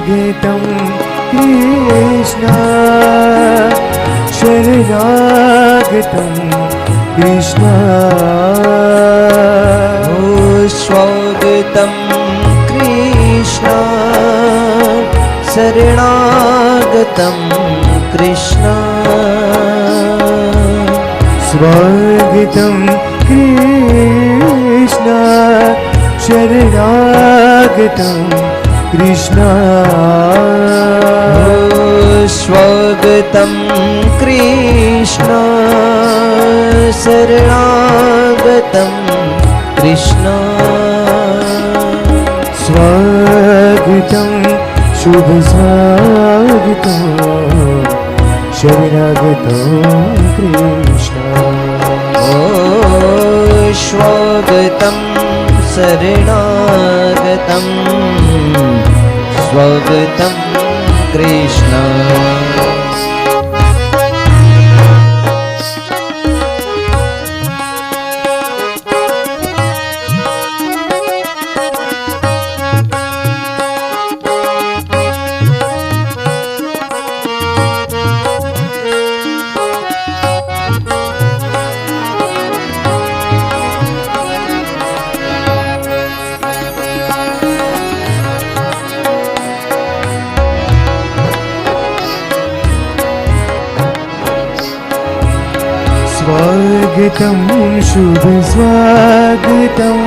स्वागतं कृष्ण शरणागतं कृष्ण स्वागतं कृष्ण शरणागतं कृष्ण स्वागतं कृष्ण शरणागतं कृष्ण स्वागतं कृष्ण शरणागतं कृष्ण स्वागतं शुभ स्वागतं शरणागतं कृष्ण स्वागतं शरणागतं स्वागतं कृष्ण स्वागतं शुभ स्वागतं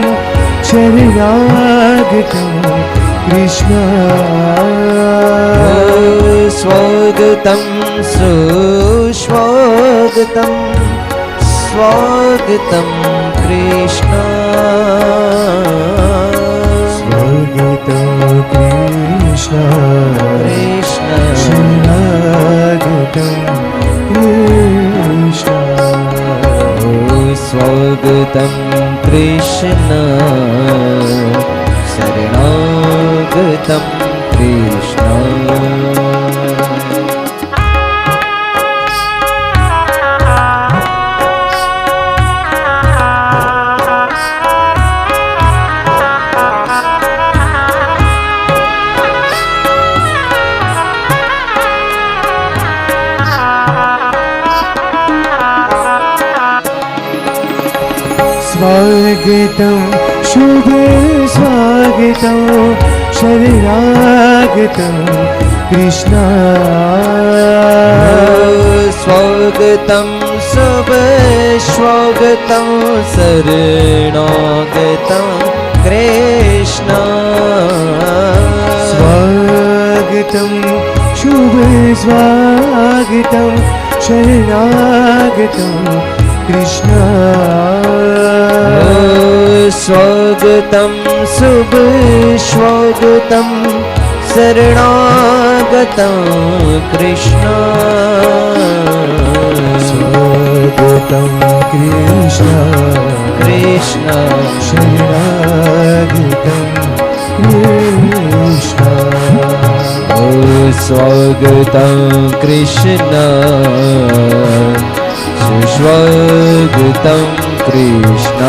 शरणागतं कृष्ण स्वागतं सुस्वागतं स्वागतं कृष्ण स्वागतं कृष्ण कृष्ण शरणागतं कृष्ण स्वागतं कृष्ण शरणागतं कृष्ण स्वागतं शुभ स्वागतं शरणागतं कृष्ण स्वागतं शुभ स्वागतं शरणागतं कृष्ण स्वागतं शुभ स्वागतं शरणागतं कृष्ण स्वागतं शुभ स्वागतं शरणागतं कृष्ण स्वागतं कृष्ण कृष्ण शरणागतं कृष्ण स्वागतं कृष्ण सुस्वागतं कृष्ण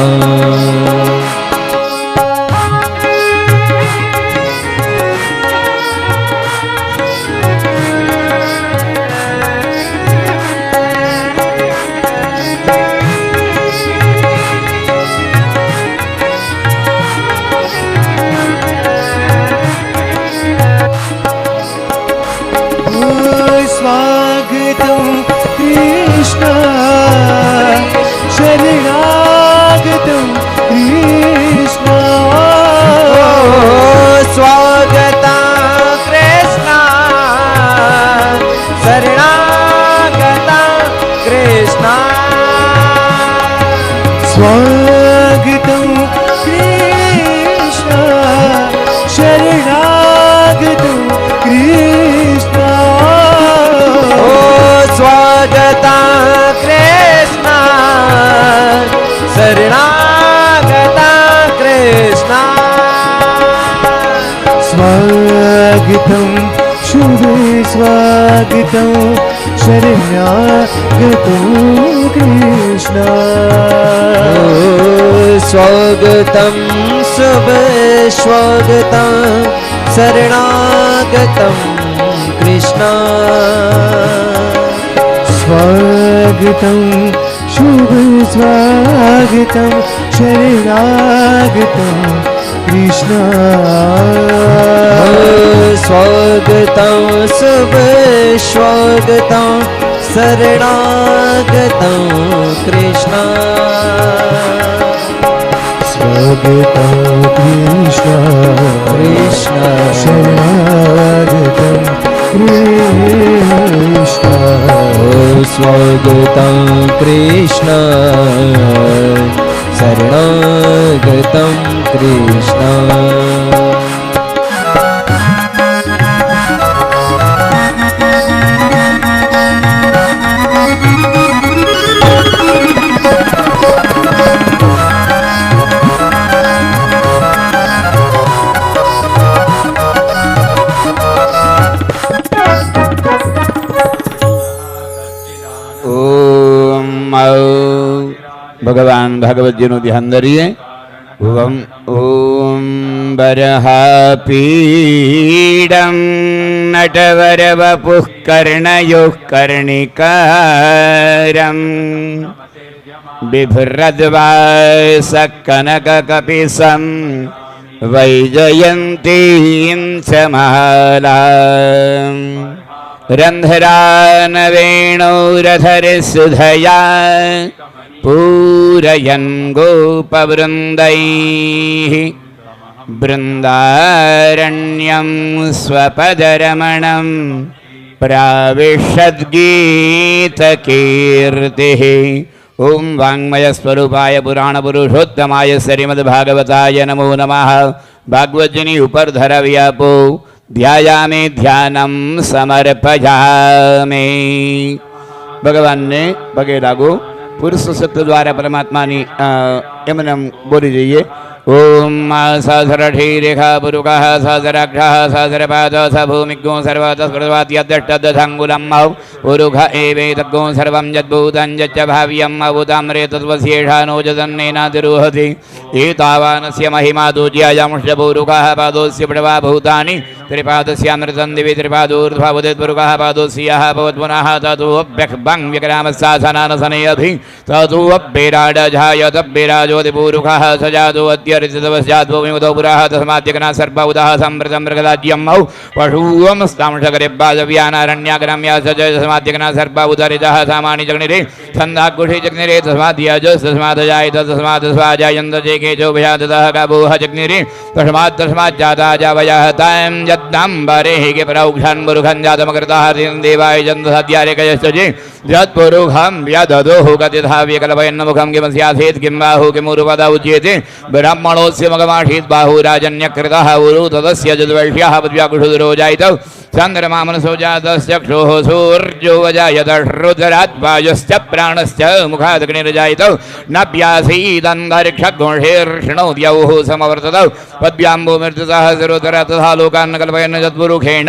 स्वागतं कृष्ण शरणागतं कृष्ण स्वागतं कृष्ण शरणागतं कृष्ण स्वागतं कृष्ण शरणागतं कृष्ण स्वागतं कृष्ण शरणागतं कृष्ण स्वागतं शुभ स्वागतं शरणागतं कृष्ण स्वागतं शुभ स्वागतं शरणागतं स्वागतं कृष्ण स्वागतं शुभ स्वागतं शरणागतं कृष्ण स्वागतं शुभ स्वागतं शरणागतं कृष्ण स्वागतं कृष्ण कृष्ण शरणागतं कृष्ण स्वागतं कृष्ण शरणागतं कृष्ण ભગવાન ભાગવતજીનું ધ્યાન ધરીએ. ઓમ બરહાપીડમ નટવરવપુઃ કર્ણયોઃ કર્ણિકારમ બિભ્રદ્વાસકનકકપિસં વૈજયંતીં ચ માલાં રંધરાન વેણોરધરસુધયા पूरयन् गोपवृन्दैः बृन्दारण्यं स्वपदरमणं प्राविशद्गीतकीर्तिः. ॐ वाङ्मयस्वरूपाय पुराणपुरुषोत्तमाय श्रीमद्भागवताय नमो नमः. ભાગવતજીની ઉપર ધરાવી આપો. ધ્યાયામે ધ્યાનમ સમર્પયામે. ભગવાનને પગે લાગો. પુરુષ સત્વ દ્વારા પરમાત્માની એમને બોલી જઈએ. ઓમ સહસ્રઠી રેખા પુરુષ સહસ્રાક્ષ સહસ્રપાદ સ ભૂમિગો સર્વતસ્પૃતવાદ્યષ્ટદથાંગુલમ પુરુષ એવેતગો સર્વં યદ્ભૂतं યચ્ચ ભાવ્યમ અભૂતામ્રે તત્વસ્યેષાનો જતન્નેનાતિરુહતિ એતાવાનસ્ય મહિમા દુજ્યાયામુષ્ય પુરુષ પાદોસ્ય પડવા ભૂતાની ત્રિપાદસ્યામૃतं દિવી ત્રિપાદોર્ધ્વાવુદિત્પુરુષ પાદોસ્યઃ ભવત્પુનઃ તતોऽભ્યક્ભં વિક્રામસ્સાસનાનસને અભि તતોऽભ્યેરાડજાયતભ્યેરાજોતિપુરુષ સજાતો અદ્યરિતવસ્યાદ્વવિમુદો પુરઃ તસ્માદ્યગ્ના સર્પૌદઃ સંપ્રતં મૃગદાજ્યમ પશુવં સ્તાંશગરેબ્બાજવ્યાનારણ્યાગ્રામ્યા સજ તસ્માદ્યગ્ના સર્પૌદરિતઃ સામાની જગ્નિરે છંદાકુષી જગ્નિરે તસ્માદ્યજસ્તસ્માદજાયત તસ્માદ સ્વાજાયન્ત જેકેજો ભયાતતઃ કાબોહ જગ્નિરે તસ્માદ તસ્માજ્જાતા જાવયઃ તામ યદ્દાંબરે કે પ્રૌક્ષાન મુરુખં જાતમકૃતઃ દેવાય જન્ત સદ્યારે કયસ્તજે જત્પુરુખં વ્યદદોહ ગતિથાવ્યકલ્પયન્ન મુખં કિમસ્યાસેત કિં બાહુ કિમુરુપદા ઉચ્યતે બ્રાહ્મણોસ્ય મગમાષીત બાહુરાજન્યકૃતઃ ઉરુ તદસ્ય જદ્વૈષ્યઃ પદ્વ્યાકુષુદરો જાયત ચંદ્રમા મનસો જાતસ્ચક્ષુઃ સૂર્યો વજાયત રુદ્રાત્વાયુશ્ચ પ્રાણશ્ચ મુખાદગ્નિર્જાયત નભ્યાસીદંતરિક્ષગુંષીર્ષણોદ્યૌઃ સમવર્તત પદ્ભ્યામ્બો મૃત્યુતઃ સરોતરા તથા લોકાन् કલ્પયन् જત્પુરુષેણ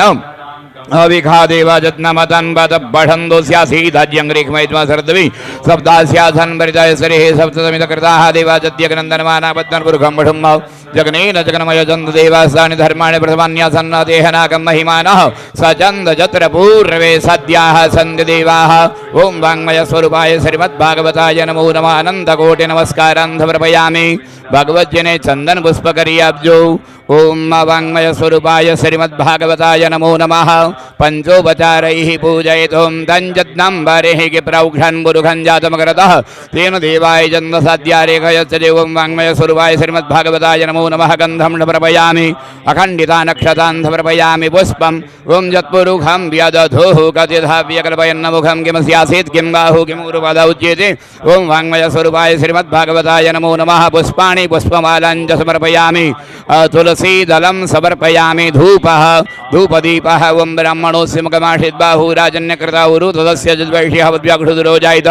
અવિખાદેવા જત્નમતન બત બઢંદોસ્યાસીધાજ્યંગ્રીખમૈત્વા સરદવી સપ્તાસ્યાસન પરિતાય સરિહે સપ્તમિત કૃતાઃ દેવાજત્યગ્રંદનમાના પત્નપુરુખં બઢું જગ્નેન જગ્નમય ચંદ દેવાસાની ધર્માણિ પ્રથમાન્યાસન્ન દેહનાકં મહિમાનઃ સચંદ જત્ર પૂર્વે સદ્યાઃ સંધિ દેવાઃ. ઓમ વાङ्मय સ્વરૂપાય શ્રીમદ્ભાગવતાય નમો નમઃ. અનંતકોટિ નમસ્કારાन् સમર્પયામિ. ભગવતજીને ચંદન પુષ્પ કરી આપજો. ઓમ વાङ्मय સ્વરૂપાય શ્રીમદ્ભાગવતાય નમો નમઃ. પંચોપચારૈઃ પૂજયિતું તંજદ્નાંબરેઃ કે પ્રૌક્ષાન પુરુષં જાતમકૃતઃ તેન દેવાય જન્મ સદ્યારેખયસ્ચ દેવં વાङ्मय સ્વરૂપાય શ્રીમદ્ભાગવતાય નમો નમઃ. ગંધં પ્રપયામિ અખંડિતા નક્ષતાં પ્રપયામિ પુષ્પમ. ઓમ જત્પુરુષં વ્યદધોઃ કતિથાવ્યકલ્પયન્ન મુખં કિમસ્યાસેત કિં બાહુ કિમુરુપદા ઉચ્યતે. ઓમ વાङ्मय સ્વરૂપાય શ્રીમદ્ભાગવતાય નમો નમઃ. પુષ્પાણિ પુષ્પમાલાં ચ સમર્પયામિ. તુલસીદलं સમર્પયામિ. ધૂપः ધૂપદીપः. ઓમ ब्राह्मणोऽस्य मुखमाशिद्बाहु राजन्यकृतावुरु तदस्य जद्वैष्यः वद्व्याघ्रुदरो जायत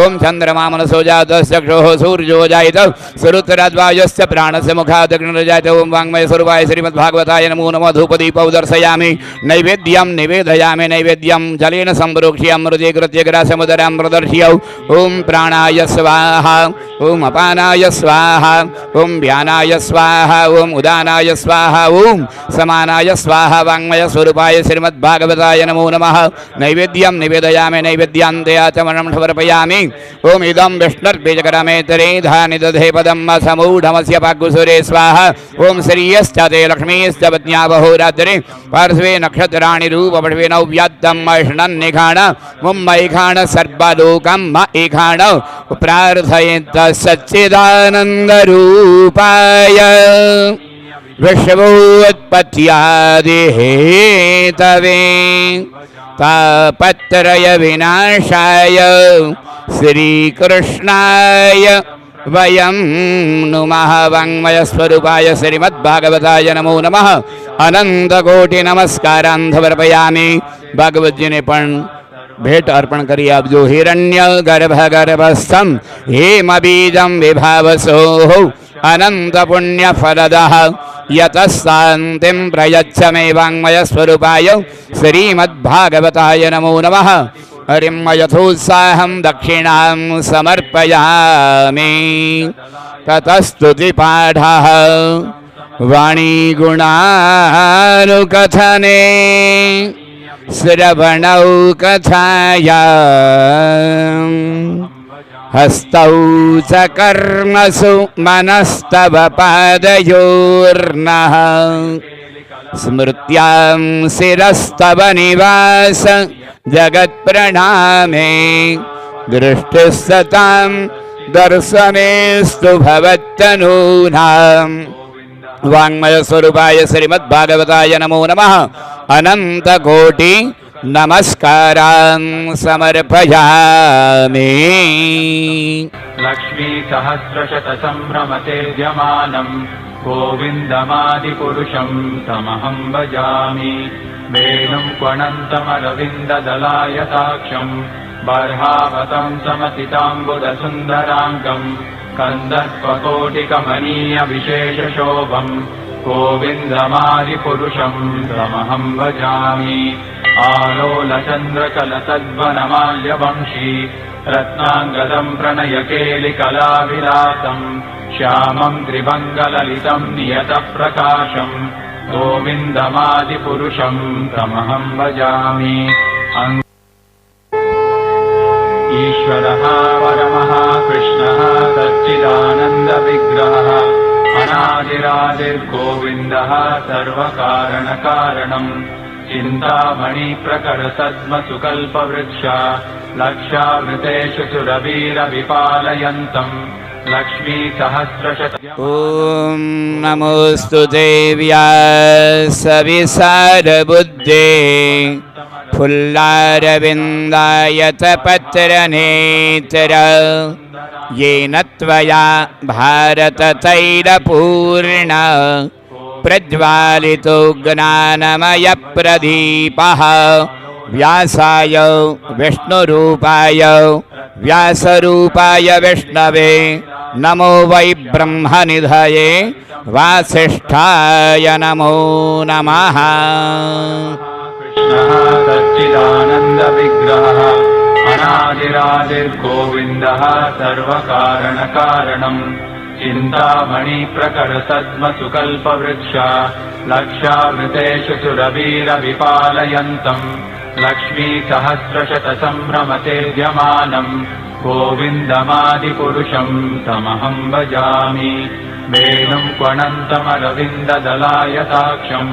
ॐ चन्द्रमा मनसो जातस्य चक्षुः सूर्यो जायत सुरुत्तराद्वायस्य प्राणस्य मुखादग्निर् जायत ॐ वाङ्मयस्वरूपाय श्रीमद्भागवताय नमो नमः धूपदीपौ दर्शयामि नैवेद्यं निवेदयामि नैवेद्यं जलेन सम्प्रोक्ष्य अमृते कृत्य ग्रासमुदरां प्रदर्श्य ॐ प्राणाय स्वाहा ॐ अपानाय स्वाहा ॐ व्यानाय स्वाहा ॐ उदानाय स्वाहा ॐ समानाय स्वाहा वाङ्मयस्वरूपाय श्रीमद्भागवताय नमो नमः नैवेद्यं निवेदयामि नैवेद्यान्तेयाचमनं समर्पयामि ॐ इदं विष्णुर्बीजकरमेतरे धानि दधे पदं समूढमस्य पाग्गुसुरे स्वाहा ॐ श्रियश्च ते लक्ष्मीश्च पत्न्या बहोरात्रे पार्श्वे नक्षत्राणि रूपपट्वे नव्यात्तं मैष्णन्निखाण मुम्मैखाण सर्वलोकं म इखाण प्रार्थयेत सच्चिदानन्दरूपाय विश्वोत्पत्त्यादिहेतवे तापत्रय विनाशाय श्रीकृष्णाय वयं नुमः वाङ्मयस्वरूपाय श्रीमद्भागवताय नमो नमः अनंतकोटि नमस्कारान् समर्पयामि भागवत जी ने पण भेट अर्पण करी आपजो हिरण्य गर्भस्थम हेम बीजम विभावसो अनंत पुण्य फलदः यतस्शान्तिं प्रयच्छ मे वाङ्मय स्वरूपाय श्रीमद्भागवताय नमो नमः हरिं यथोत्साहं दक्षिणां समर्पयामि ततस्तुतिपाठः वाणीगुणानुकथने श्रवणौ कथाया हस्तौ च कर्मसु मनस्तव पादयोर्नः स्मृत्यां शिरस्तव निवास जगत्प्रणामे दृष्टिस्सतां दर्शनेस्तु भवत्तनूनाम् वाङ्मय स्वरूपाय श्रीमद्भागवताय नमो नमः अनंतकोटि नमस्कारान् समर्पयामि लक्ष्मी सहस्रशत संभ्रमतेद्यमानं गोविन्दमादिपुरुषं तमहं भजामि वेणुं क्वणन्तमरविन्ददलायताक्षं बर्हावतं समतिताम्बुदसुन्दराङ्गं कन्दर्पकोटिकमनीयविशेषशोभं गोविन्दमादिपुरुषं तमहं भजामि आलोलचन्द्रकलतद्वनमाल्यवंशी रत्नाङ्गदं प्रणयकेलिकलाविलासं श्यामं त्रिभङ्गललितं नियतप्रकाशं गोविन्दमादिपुरुषं तमहं भजामि ईश्वरः परमः कृष्णः सच्चिदानन्दविग्रहः अनादिरादिर्गोविन्दः सर्वकारणकारणम् चिन्तामणिप्रकरसद्मसुकल्पवृक्ष लक्षावृतेषु सुरवीरविपालयन्तम् लक्ष्मीसहस्रशत ॐ नमोऽस्तु देव्यासविसारबुद्धे फुल्लारविन्दायतपत्रनेत्र येन त्वया भारततैलपूर्ण प्रज्वालितो ज्ञानमयप्रदीपः व्यासाय विष्णुरूपाय व्यासरूपाय विष्णवे नमो वै ब्रह्मनिधये वासिष्ठाय नमो नमः कृष्णः सच्चिदानन्दविग्रहः अनादिरादिर्गोविन्दः सर्वकारणकारणम् चिन्तामणिप्रकरसद्मसुकल्पवृक्ष लक्षावृतेषु सुरवीरविपालयन्तम् लक्ष्मीसहस्रशतसम्भ्रमतेद्यमानम् गोविन्दमादिपुरुषं तमहं भजामि वेणुं क्वणन्तमरविन्ददलायताक्षं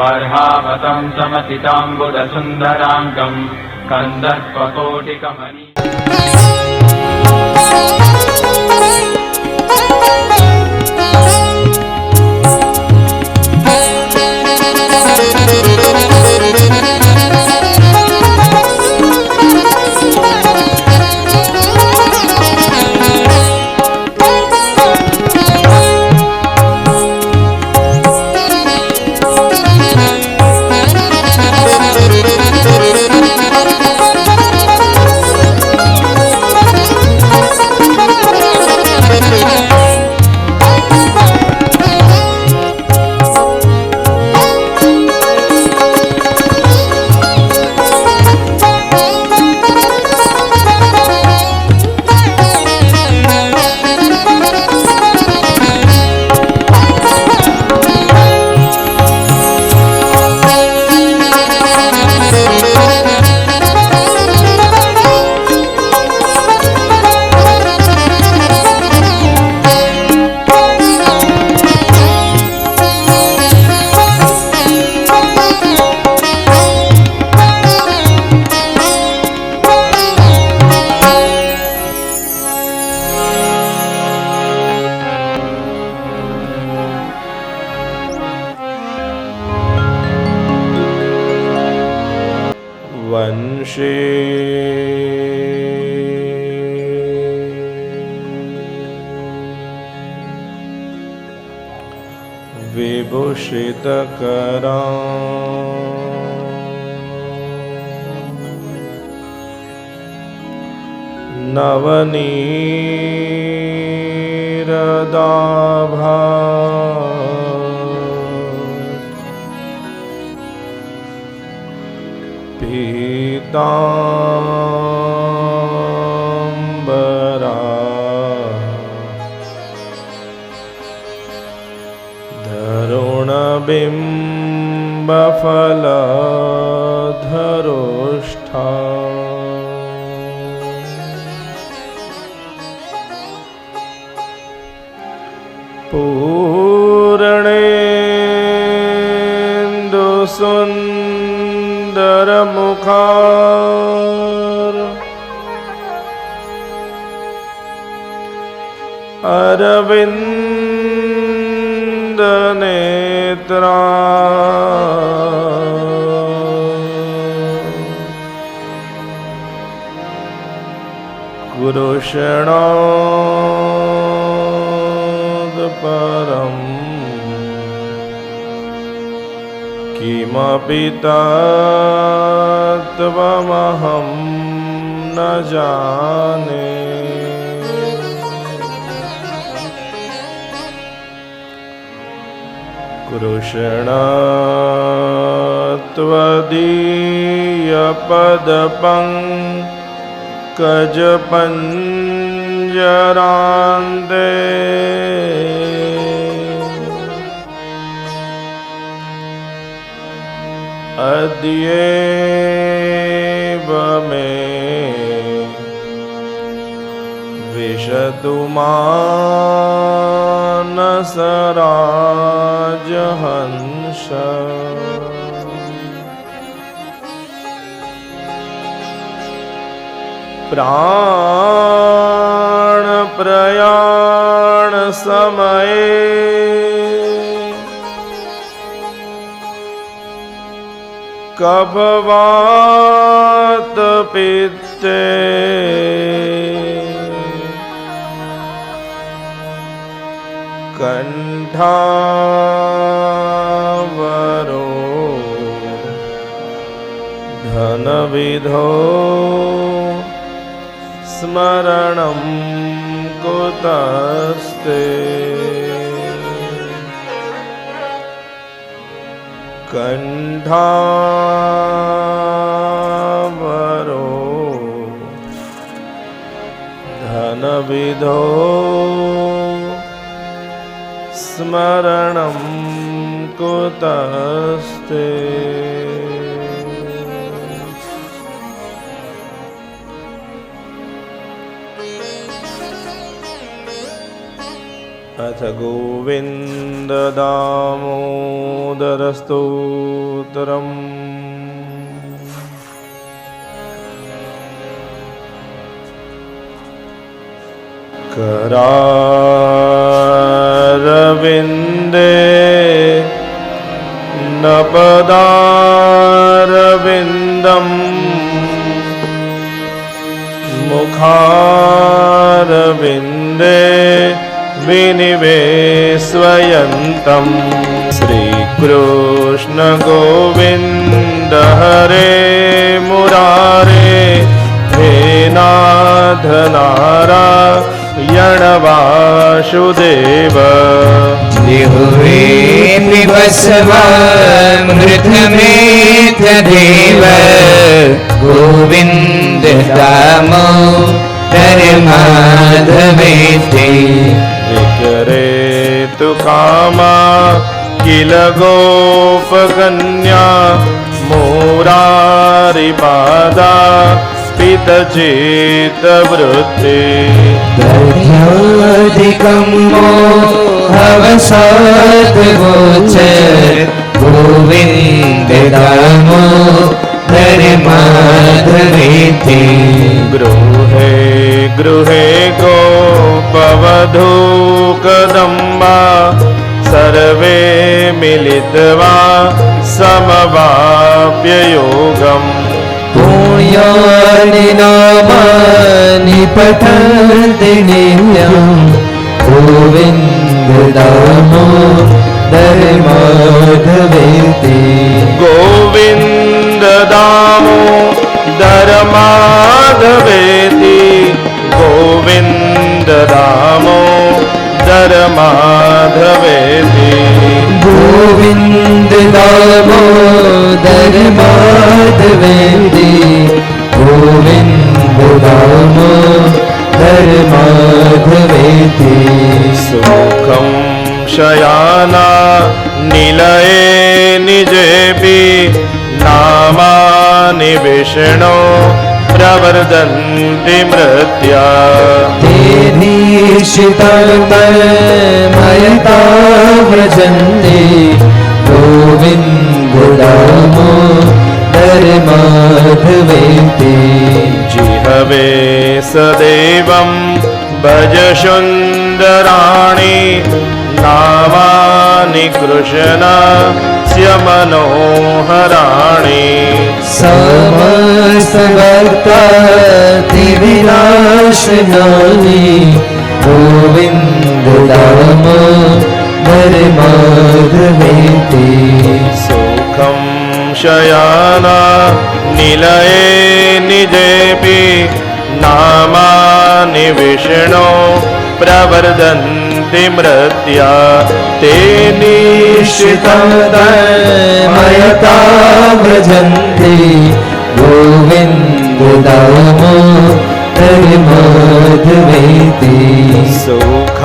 बर्हावतं समतिताम्बुदसुन्दराङ्गं कन्दर्पकोटिकमणि विभूषे विभूषितकरा नवनीरदाभा पीताम्बरा धरुणबिम्बफलधरुष्ठा पूर्णेन्दुसुन्दरमुखार अरविन्दनेत्रा गुरुषणादपरम् किमपि तत्त्वमहं न जाने कृष्णत्वदीयपदपङ्कजपञ्जरान्ते अद्येव मे विशतु मानसराजहंस प्राण प्रयाण समये कफवात पित्ते कंठावरो धनविधो स्मरणं कुतस्ते कंठावरो धनविधो स्मरणं कुतस्ते अथ गोविन्ददामोदरस्तोत्रम् करारविन्दे नपदारविन्दम् मुखारविन्दे विनिवेशयन्तं श्रीकृष्ण गोविन्द हरे मुरारे हे नाथ नारायण वासुदेव जिह्वे पिबस्वमृतमेतदेव गोविन्द दामोदर माधवेति विकरेतु कामा किल गोपकन्या मुरारिपादा पितचेतवृत्ति दध्योऽधिकं मोहवसाद्गोचर गोविन्द दामोदर माधवेति गृहे गृहे गोपवधूकदम्बा सर्वे मिलित्वा समवाप्य योगम् पुण्यानि नामानि पठन्ति नित्यं गोविन्द दामोदर माधवेति गोविन्द दामोदर माधवेति गोविन्द दामोदर माधवेति गोविन्द दामोदर माधवेति गोविन्द दामोदर माधवेति सुखं शयाना निलये निजेऽपि नामानि विष्णो प्रवर्धन्ति मृत्या तेनीशितमयता व्रजन्ति गोविन्द दामोदर माधवेति जिहवे सदेवं भज सुन्दराणि नामानि कृष्णस्य मनोहराणि समस्तभक्ताति विनाशनानि गोविन्द दामोदर माधवेति सुखं शयाना निलये निजेऽपि नामानि विष्णो प्रवर्धन्ति मृत्या ते निश्चितमयता व्रजन्ति गोविन्द दामोदर माधवेति सुखावसाने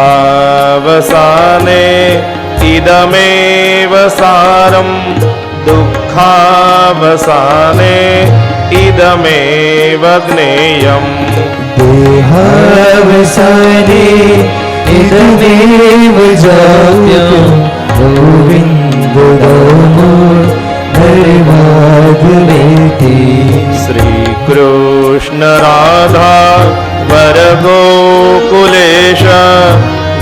इदमेव सारं दुःखावसाने इदमेव ज्ञेयम् देहावसाने इदमेव जाम्यं गोविन्द दामोदर माधवेति श्रीकृष्ण राधा वरगोकुलेश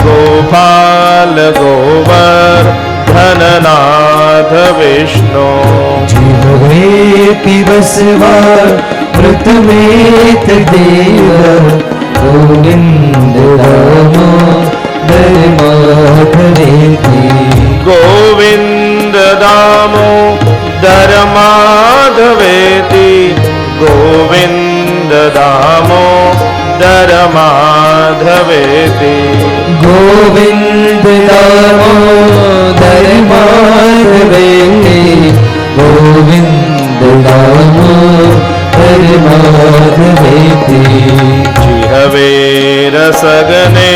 गोपाल गोवर्धननाथ विष्णु जिह्वे पिबस्वा मृतमेत देव गोविन्द दामोदर माधवेति गोविन्द दामोदर माधवेति गोविन्द दामोदर माधवेति गोविन्द दामोदर माधवेति गोविन्द दामोदर माधवेति जिहवे रसगने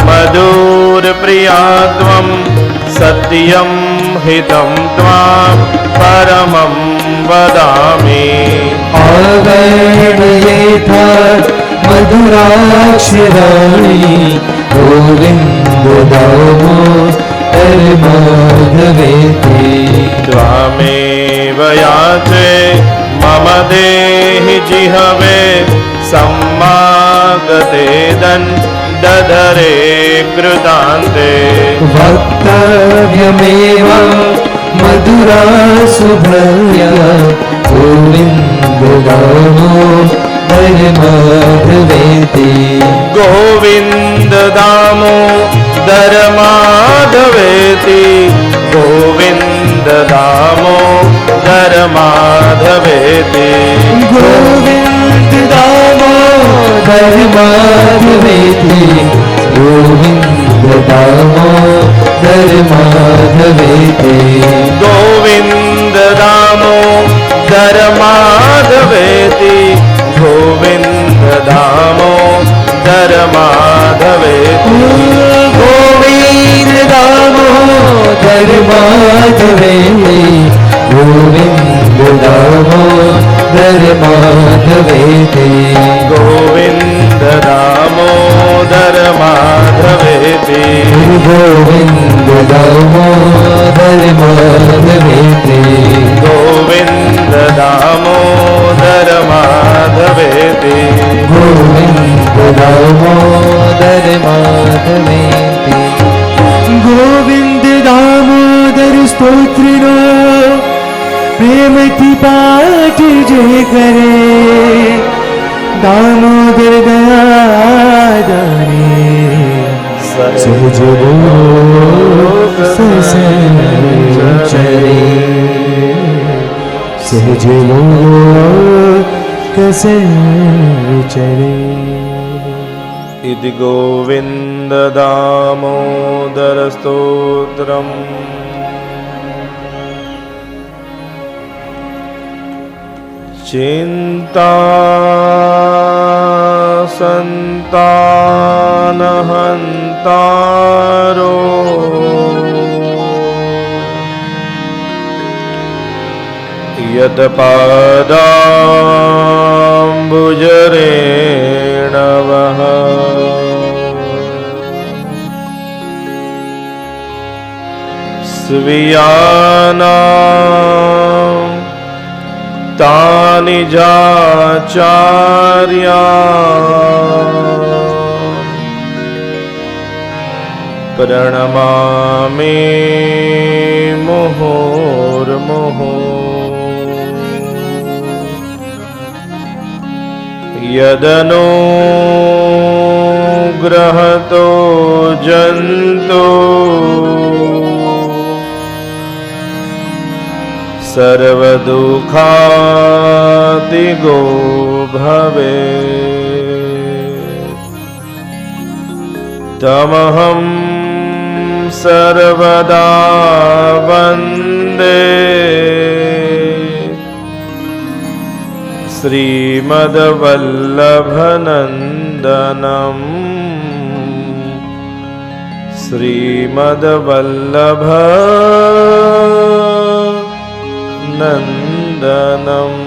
मधुर प्रिया त्वं सत्यं हितं त्वां परमं वदामि आवर्णयेथा मधुराक्षराणि गोविन्द दामोदर माधवेति त्वामेव याचे मम देहि जिहवे सम्मागते दधरे कृतान्ते वक्तव्यमेव मधुरा सुभ्रया गोविन्द दामोदर माधवेति गोविन्द दामोदर माधवेति गोविन्द दामोदर माधवेति गोविन्द दामोदर माधवेति गोविन्द दामोदर माधवेति गोविन्द दामोदर माधवेति गोविन्द दामोदर माधवेति गोविन्द दामोदर माधवेति गोविन्द दामोदर माधवेति गोविन्द दामोदर माधवेति गोविन्द दामोदर माधवेति गोविन्द दामोदर माधवेति गोविन्द दामोदर माधवेति गोविंद दामोदर स्तोत्रिनो प्रेमति पाठ जय करे दामोदर दया दानी सहज लोक चरे सहज लोक चरे इति गोविंद दामोदर स्तोत्रम् चिंता संतान हंतारो यत्पादाम्बुजरेणवः स्वीयानां तानि जाचार्या प्रणमामि मुहुर्मुहुः यदनुग्रहतो जन्तु सर्वदुःखातिगो भवेत् तमहं सर्वदा वन्दे श्रीमद्वल्लभनन्दनम् श्रीमद्वल्लभ नन्दनम्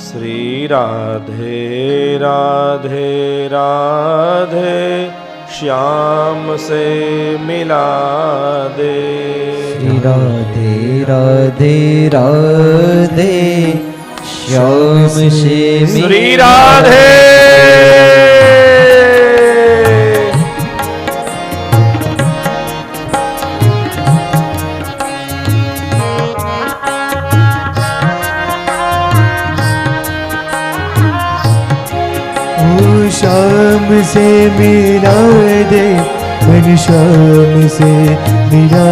श्री राधे राधे राधे श्याम से मिला दे श्री राधे राधे राधे श्याम से श्री राधे श्याम से मिला दे घनश्याम से मिला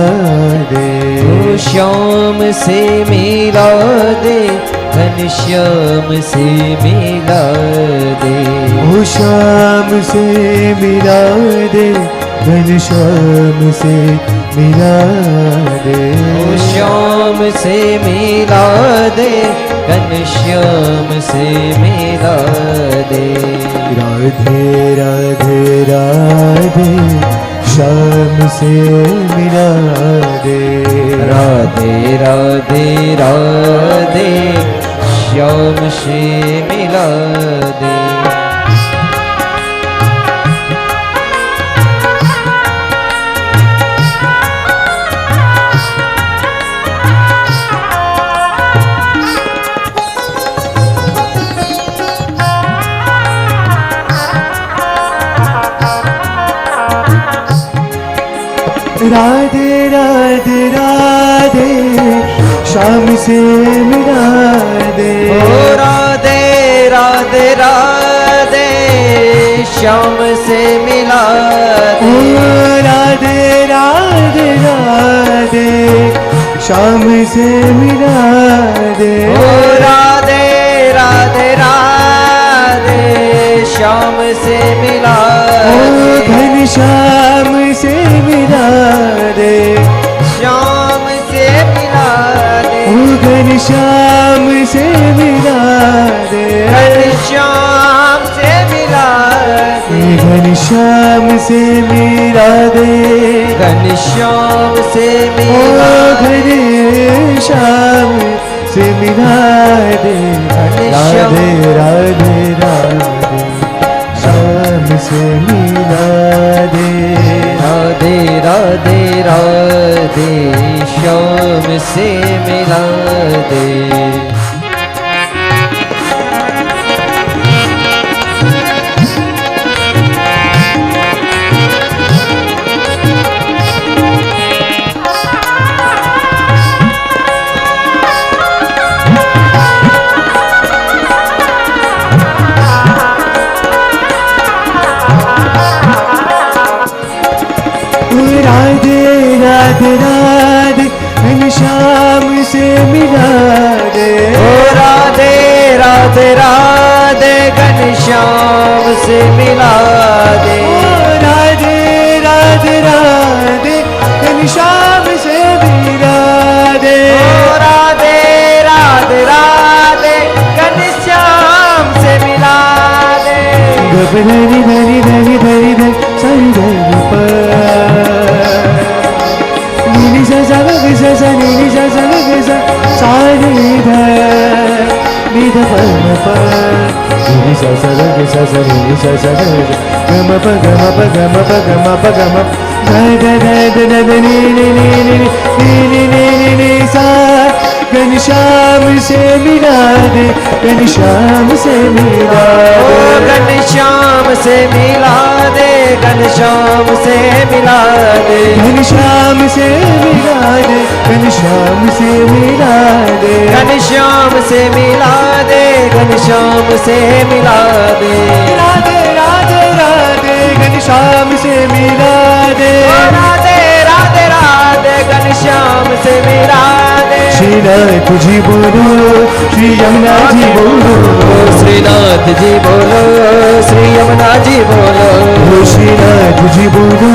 दे श्याम से मिला दे घनश्याम से मिला दे ओ श्याम से मिला दे घनश्याम से मिला दे ओ श्याम से मिला दे घनश्याम से मिला दे राधे राधे राधे श्याम से मिला दे राधे राधे राधे श्याम से मिला दे राधे राधे राधे श्याम से मिला दे ओ राधे राधे राधे श्याम से मिला ओ दे राधे राधे राधे श्याम से मिला दे ओ राधे राधे राधे श्याम से मिला ओ दे घनश्याम से मिला दे श्याम से मिला दे ओ घनश्याम से मिला दे घनश्याम से मिला दे घनश्याम से मिला दे घनश्याम से ओ मिला दे घनश्याम से मिला दे राधे राधे राधे श्याम से मिला दे राधे राधे राधे श्याम से मिला दे राधे राधे घनश्याम से मिला दे राधे राधे राधे घनश्याम से मिला दे राधे राधे राधे घनश्याम से मिला दे गबधरी धरी धरी धरी धरी साई धरी पर नीली सा सा ग सा सा नीली सा सा ग सा साई धर नीध पम पर नीली सा सा ग सा सा नीली सा सा ग गम प गम प गम प गम प गम ध ध ध ध ध ध नी नी नी नी नी नी नी नी नी सा घनश्याम से मिला दे घनश्याम से मिला दे घनश्याम से मिला दे घनश्याम से मिला दे घनश्याम से मिला दे घनश्याम से मिला दे घनश्याम से मिला दे घनश्याम से मिला दे राधे राधे राधे घनश्याम से मिला दे राधे राधे राधे घनश्याम से मिला दे श्रीनाथ जी बोलो श्री यमुना जी बोलो श्रीनाथ जी बोलो श्री यमुना जी बोलो श्रीनाथ जी बोलो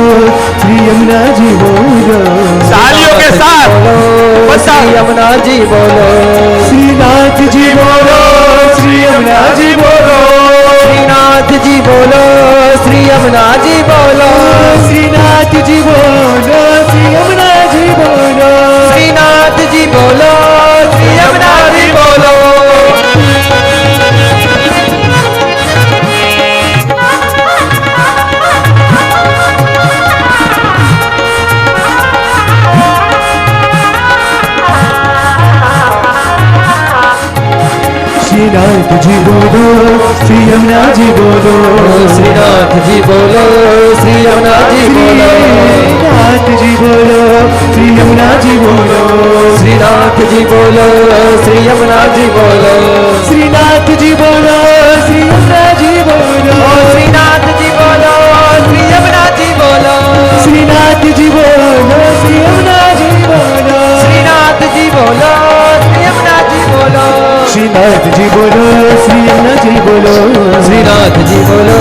श्री यमुना जी बोलो तालियों के साथ श्री यमुना जी बोलो श्रीनाथ जी बोलो श्री यमुना जी बोलो श्रीनाथ जी बोलो श्री यमुना जी बोलो श्रीनाथ जी बोलो श्री यमुना जी बोलो श्रीनाथ जी बोलो श्री यमुना जी बोलो श्रीनाथ जी बोलो श्री यमुना जी बोलो श्रीनाथ जी बोलो श्री यमुना जी बोलो श्रीनाथ जी बोलो श्री यमुना जी बोलो श्रीनाथ जी बोलो श्री यमुना जी बोलो श्रीनाथ जी बोलो श्री यमुना जी बोलो श्रीनाथ जी बोलो श्री यमुना जी बोलो श्रीनाथ जी बोलो श्री यमुना जी बोलो श्रीनाथ जी बोलो श्री यमुना जी बोलो श्रीनाथ जी बोलो श्री यमुना जी बोलो श्रीनाथ जी बोलो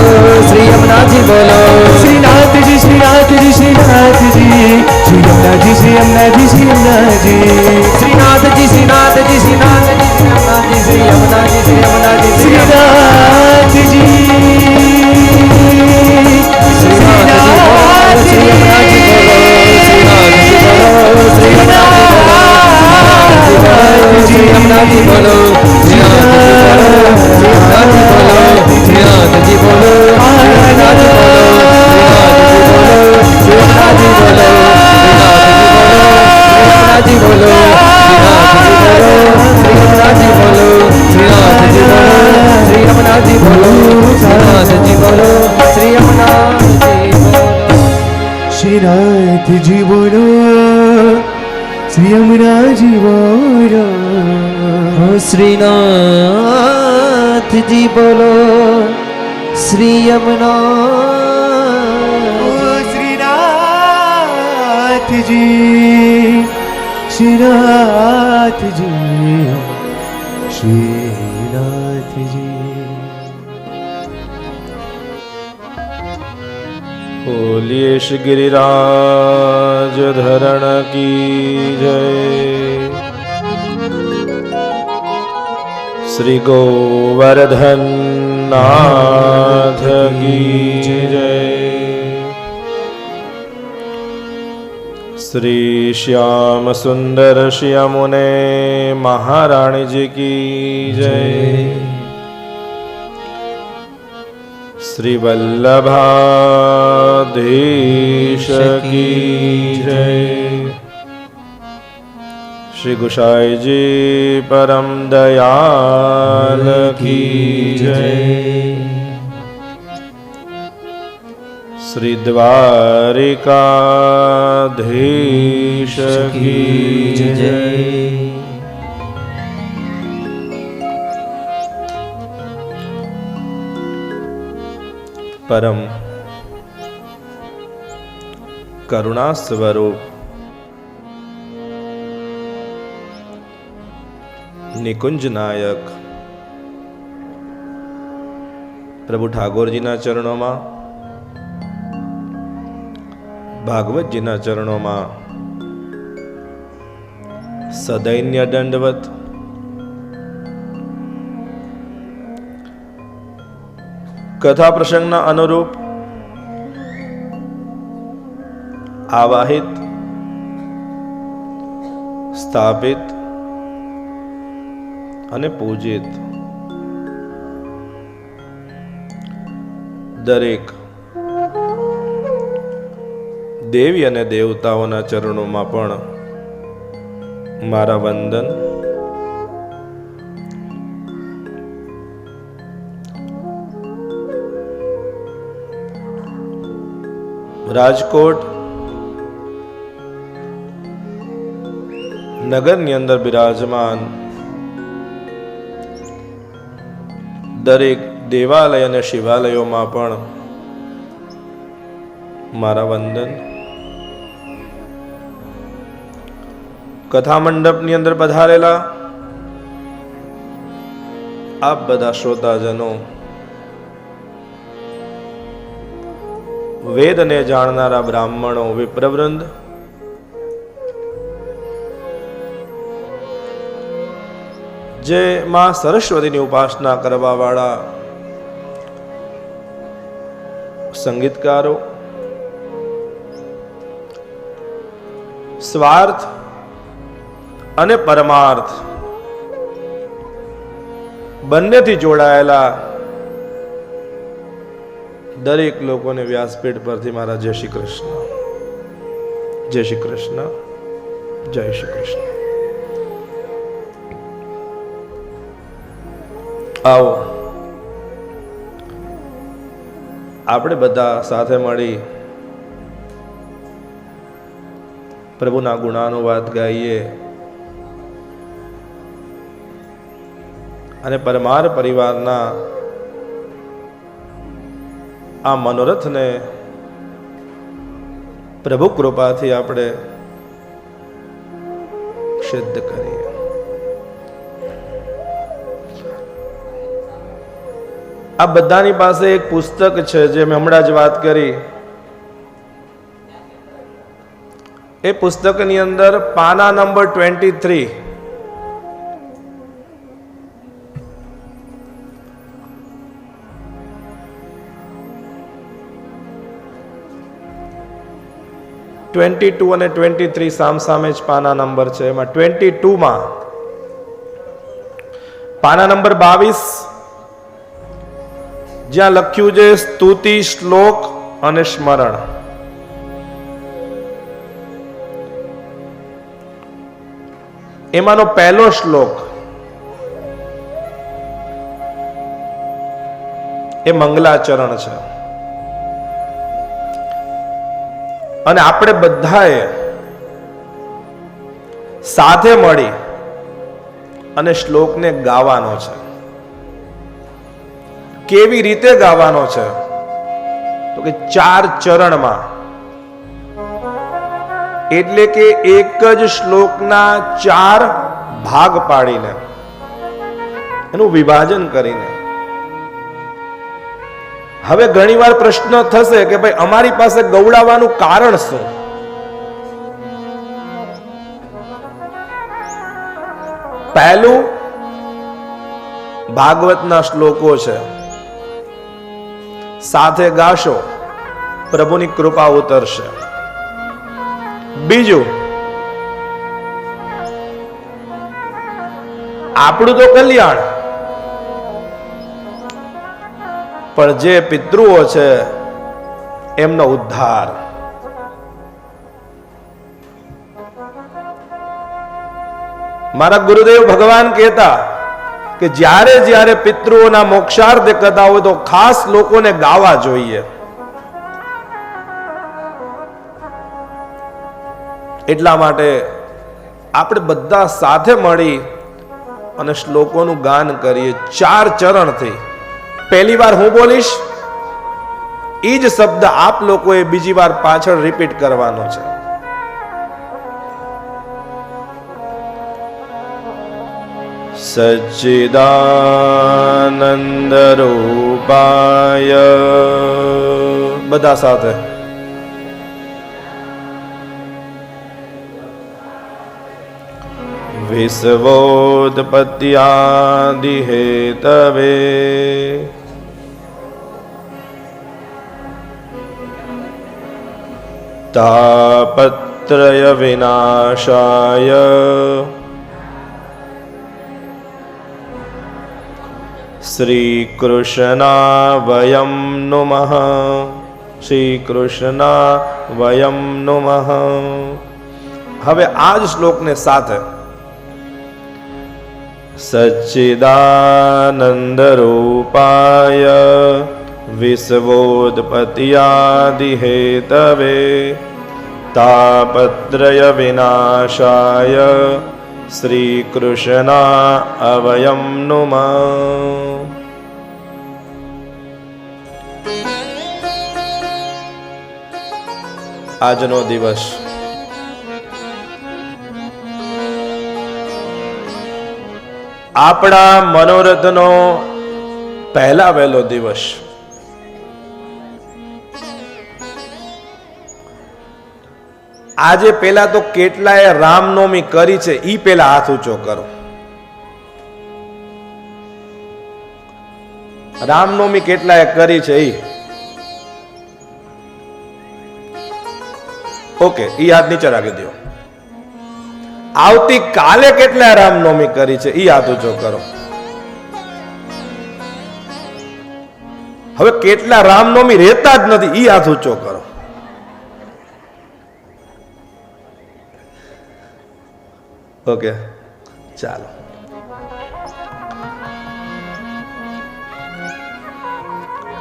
श्री यमुना जी बोलो श्रीनाथ जी श्रीनाथ जी श्रीनाथ जी श्री यमुना जी श्री यमुना जी श्री यमुना जी श्रीनाथ जी श्रीनाथ जी श्रीनाथ जी श्री यमुना जी श्री यमुना जी श्री यमुना जी श्रीनाथ जी श्रीनाथ जी यमुना जी बोलो श्रीनाथ जी बोलो श्री यमुना जी बोलो श्रीनाथ जी बोलो श्रीनाथ जी बोलो श्रीनाथ जी बोलो श्रीनाथ जी बोलो श्रीनाथ जी बोलो श्री यमुना जी बोलो श्रीनाथ जी बोलो श्री यमुना श्रीनाथ जी बोलो श्री यमुना जी बोलो श्रीनाथ जी बोलो श्री यमुना श्रीनाथ जी श्रीनाथ जी श्रीनाथ जी बोलिए श्री गिरिराज धरण की जय श्री गोवर्धन नाथ की जय श्री श्याम सुंदर श्यामुने महारानी जी की जय श्री वल्लभाधीश की जय श्री गुसाई जी परम दयाल की जय श्री द्वारिकाधीश की जय परम करुणा स्वरूप निकुंज नायक પ્રભુ ઠાકોરજીના ચરણોમાં, ભાગવતજીના ચરણોમાં સદૈન્ય દંડવત. કથા પ્રસંગના અનુરૂપ આવાહિત, સ્થાપિત અને પૂજિત દરેક દેવી અને દેવતાઓના ચરણોમાં પણ મારા વંદન. રાજકોટ નગરની અંદર બિરાજમાન દરેક દેવાલય અને શિવાલયોમાં પણ મારા વંદન. કથા મંડપની અંદર પધારેલા આપ બધા શ્રોતાજનો, વેદને જાણનારા બ્રાહ્મણો, વિપ્રવૃંદ, જે માં સરસ્વતીની ઉપાસના કરવા વાળા સંગીતકારો, સ્વાર્થ અને પરમાર્થ બંનેથી જોડાયેલા દરેક લોકોને વ્યાસપીઠ પરથી મારા જય શ્રી કૃષ્ણ, જય શ્રી કૃષ્ણ, જય શ્રી કૃષ્ણ. આવો આપણે બધા સાથે મળી પ્રભુના ગુણાનુવાદ ગાઈએ અને પરમાર પરિવારના આ મનોરથને પ્રભુ કૃપાથી આપણે સિદ્ધ કરીએ. આ બધાની પાસે એક પુસ્તક છે, જે મેં હમણાં જ વાત કરી. એ પુસ્તકની અંદર પાના નંબર 23 22 અને 23 સામસામે જ પાના નંબર છે. એમાં 22 પાના નંબર 22 જ્યાં લખ્યું છે સ્તુતિ, શ્લોક અને સ્મરણ. એમાંનો પહેલો શ્લોક એ મંગલાચરણ છે. અને આપણે બધાએ સાથે મળી અને શ્લોકને ગાવાનો છે. કેવી રીતે ગાવાનો છે? તો કે 4 ચરણમાં, એટલે કે એક જ શ્લોકના 4 ભાગ પાડીને, એનું વિભાજન કરીને. હવે ઘણીવાર પ્રશ્ન થશે કે ભાઈ અમારી પાસે ગૌડાવવાનું કારણ શું? પહેલું ભાગવતના શ્લોકો છે, સાથે ગાશો પ્રભુની કૃપા ઉતરશે. બીજું આપણું તો કલ્યાણ, પણ જે પિતૃઓ છે એમનો ઉદ્ધાર. મારા ગુરુદેવ ભગવાન કહેતા કે જ્યારે જ્યારે પિતૃઓના મોક્ષાર્થ કથા હોય તો ખાસ લોકોને ગાવા જોઈએ. એટલા માટે આપણે બધા સાથે મળી અને શ્લોકોનું ગાન કરીએ 4 ચરણથી. પહેલી વાર હું બોલીશ, એ જ શબ્દ આપ લોકોએ બીજી વાર પાછળ રિપીટ કરવાનો છે. સચ્ચિદાનંદ રૂપાય. બધા સાથે વિશ્વોત્પત્યાદિ હેતવે તાપત્રય વિનાશાય શ્રી કૃષ્ણા વયમ નુમઃ. શ્રી કૃષ્ણા વયમ નુમઃ. હવે આ જ શ્લોકને સાથે સચ્ચિદાનંદ રૂપાય વિશ્વોત્પત્યાદિ હેતવે તાપત્રય વિનાશાય શ્રી કૃષ્ણા અવયમ નુમઃ. આજનો દિવસ આપણા મનોરથનો પહેલા વહેલો દિવસ. આજે પેલા તો કેટલાય રામનવમી કરી છે ઈ પેલા હાથ ઊંચો કરો. રામનવમી કેટલાય કરી છે ઈ ઓકે, ઈ હાથ નીચે રાખી દો. આવતી કાલે કેટલા રામનવમી કરી છે ઈ હાથ ઊંચો કરો. હવે કેટલા રામનવમી રહેતા જ નથી ઈ હાથ ઊંચો કરો. ઓકે, ચાલો.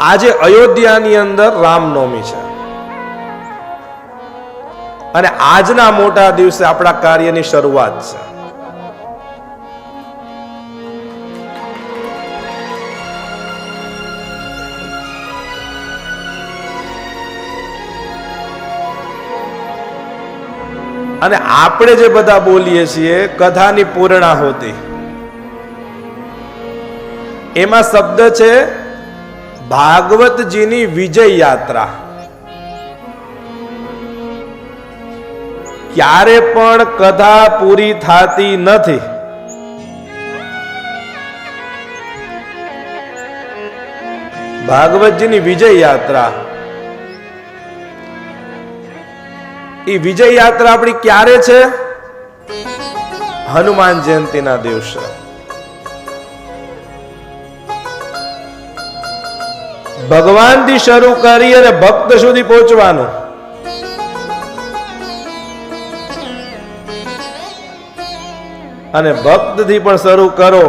આજે અયોધ્યાની અંદર રામનવમી છે અને આજના મોટા દિવસે આપણા કાર્યની શરૂઆત છે. અને આપણે જે બધા બોલીએ છીએ કથાની પૂર્ણાહુતિ, એમાં શબ્દ છે ભાગવતજીની વિજય યાત્રા. ક્યારે પણ કથા પૂરી થતી નથી. ભાગવતજીની વિજય યાત્રા, એ વિજય યાત્રા આપણી ક્યારે છે? હનુમાન જયંતિના દિવસે. ભગવાનથી શરૂ કરી અને ભક્ત સુધી પહોંચવાનું. અને ભક્તથી પણ શરૂ કરો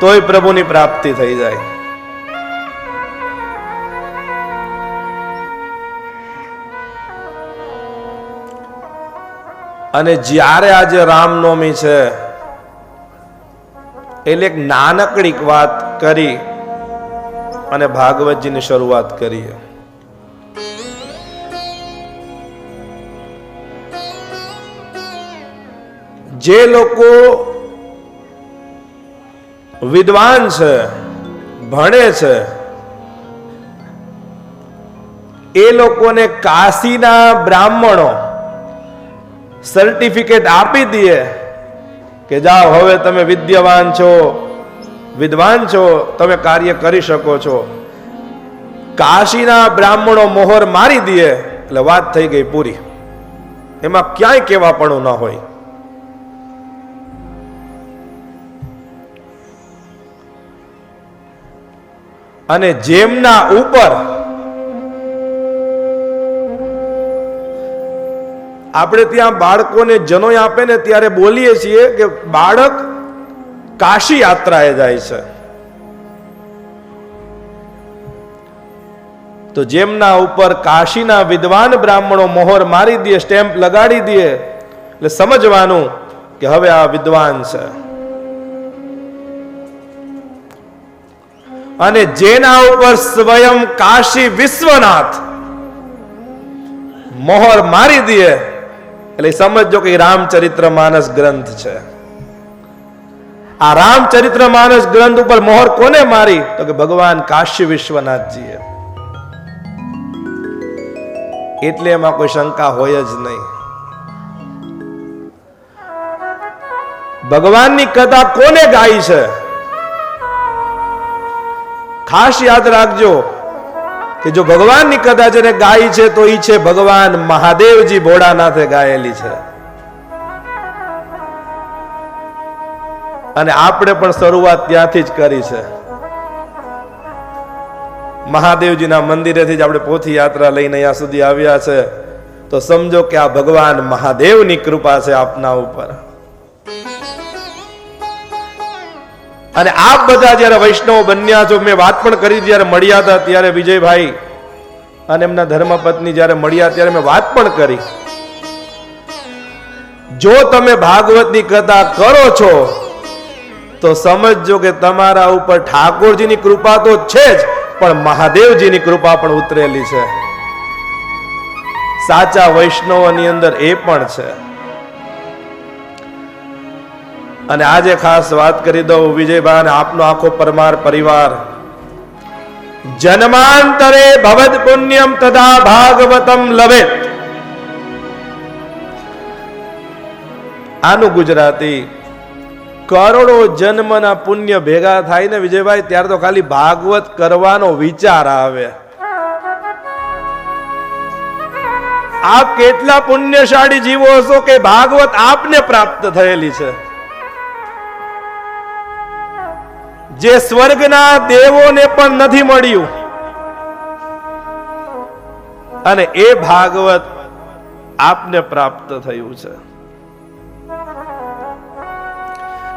તોય પ્રભુની પ્રાપ્તિ થઈ જાય. અને જ્યારે આજે રામનવમી છે એટલે એક નાનકડી વાત કરી અને ભાગવતજીની શરૂઆત કરીએ. જે લોકો વિદ્વાન છે, ભણે છે, એ લોકોને કાશીના બ્રાહ્મણો સર્ટિફિકેટ આપી દે કે જાઓ હવે તમે વિદ્યાવાન છો, વિદ્વાન છો, તમે કાર્ય કરી શકો છો. કાશીના બ્રાહ્મણો મોહર મારી દે એટલે વાત થઈ ગઈ પૂરી. એમાં ક્યાંય કહેવાપણું ન હોય. અને જેમના ઉપર આપણે ત્યાં બાળકોને જનોય આપે ને ત્યારે બોલીએ છીએ કે બાળક કાશી યાત્રાએ જાય છે. તો જેમના ઉપર કાશીના વિદ્વાન બ્રાહ્મણો મોહર મારી દે, સ્ટેમ્પ લગાડી દે, એટલે સમજવાનું કે હવે આ વિદ્વાન છે. અને જેના ઉપર સ્વયં કાશી વિશ્વનાથ મોહર મારી દે એટલે સમજો કે રામચરિત્ર માનસ ગ્રંથ છે. આ રામચરિત્ર માનસ ગ્રંથ ઉપર મોહર કોને મારી? તો કે ભગવાન કાશી વિશ્વનાથજીએ. એટલે એમાં કોઈ શંકા હોય જ નહીં. ભગવાનની કથા કોને ગાઈ છે? ખાસ યાદ રાખજો કે જો ભગવાનની કથા જેને ગાઈ છે તો ઈ છે ભગવાન મહાદેવજી ભોળાનાથે ગાયેલી છે. અને આપણે પણ શરૂઆત ત્યાંથી જ કરી છે. મહાદેવજીના મંદિરેથી જ આપણે પોથી યાત્રા લઈને અહીંયા સુધી આવ્યા છે. તો સમજો કે આ ભગવાન મહાદેવની કૃપા છે આપના ઉપર. અને આપ બધા જયારે વૈષ્ણવ બન્યા છો, મેં વાત પણ કરી જયારે મળ્યા હતા ત્યારે વિજયભાઈ અને એમના ધર્મપત્ની જયારે મળ્યા ત્યારે મેં વાત પણ કરી, જો તમે ભાગવતની કથા કરો છો તો સમજજો કે તમારા ઉપર ઠાકોરજીની કૃપા તો છે જ, પણ મહાદેવજીની કૃપા પણ ઉતરેલી છે. સાચા વૈષ્ણવની અંદર એ પણ છે. અને આજે ખાસ વાત કરી દઉં વિજયભાઈ અને આપનો આખો પરમાર પરિવાર, જન્માંતરે ભવદ પુણ્યમ તથા ભાગવતમ લભેત. આનું ગુજરાતી, કરોડો જન્મના પુણ્ય ભેગા થાય ને વિજયભાઈ, ત્યારે તો ખાલી ભાગવત કરવાનો વિચાર આવે. આપ કેટલા પુણ્યશાળી જીવો હશો કે ભાગવત આપને પ્રાપ્ત થયેલી છે. જે સ્વર્ગના દેવોને પણ નથી મળ્યું, અને એ ભાગવત આપને પ્રાપ્ત થયું છે.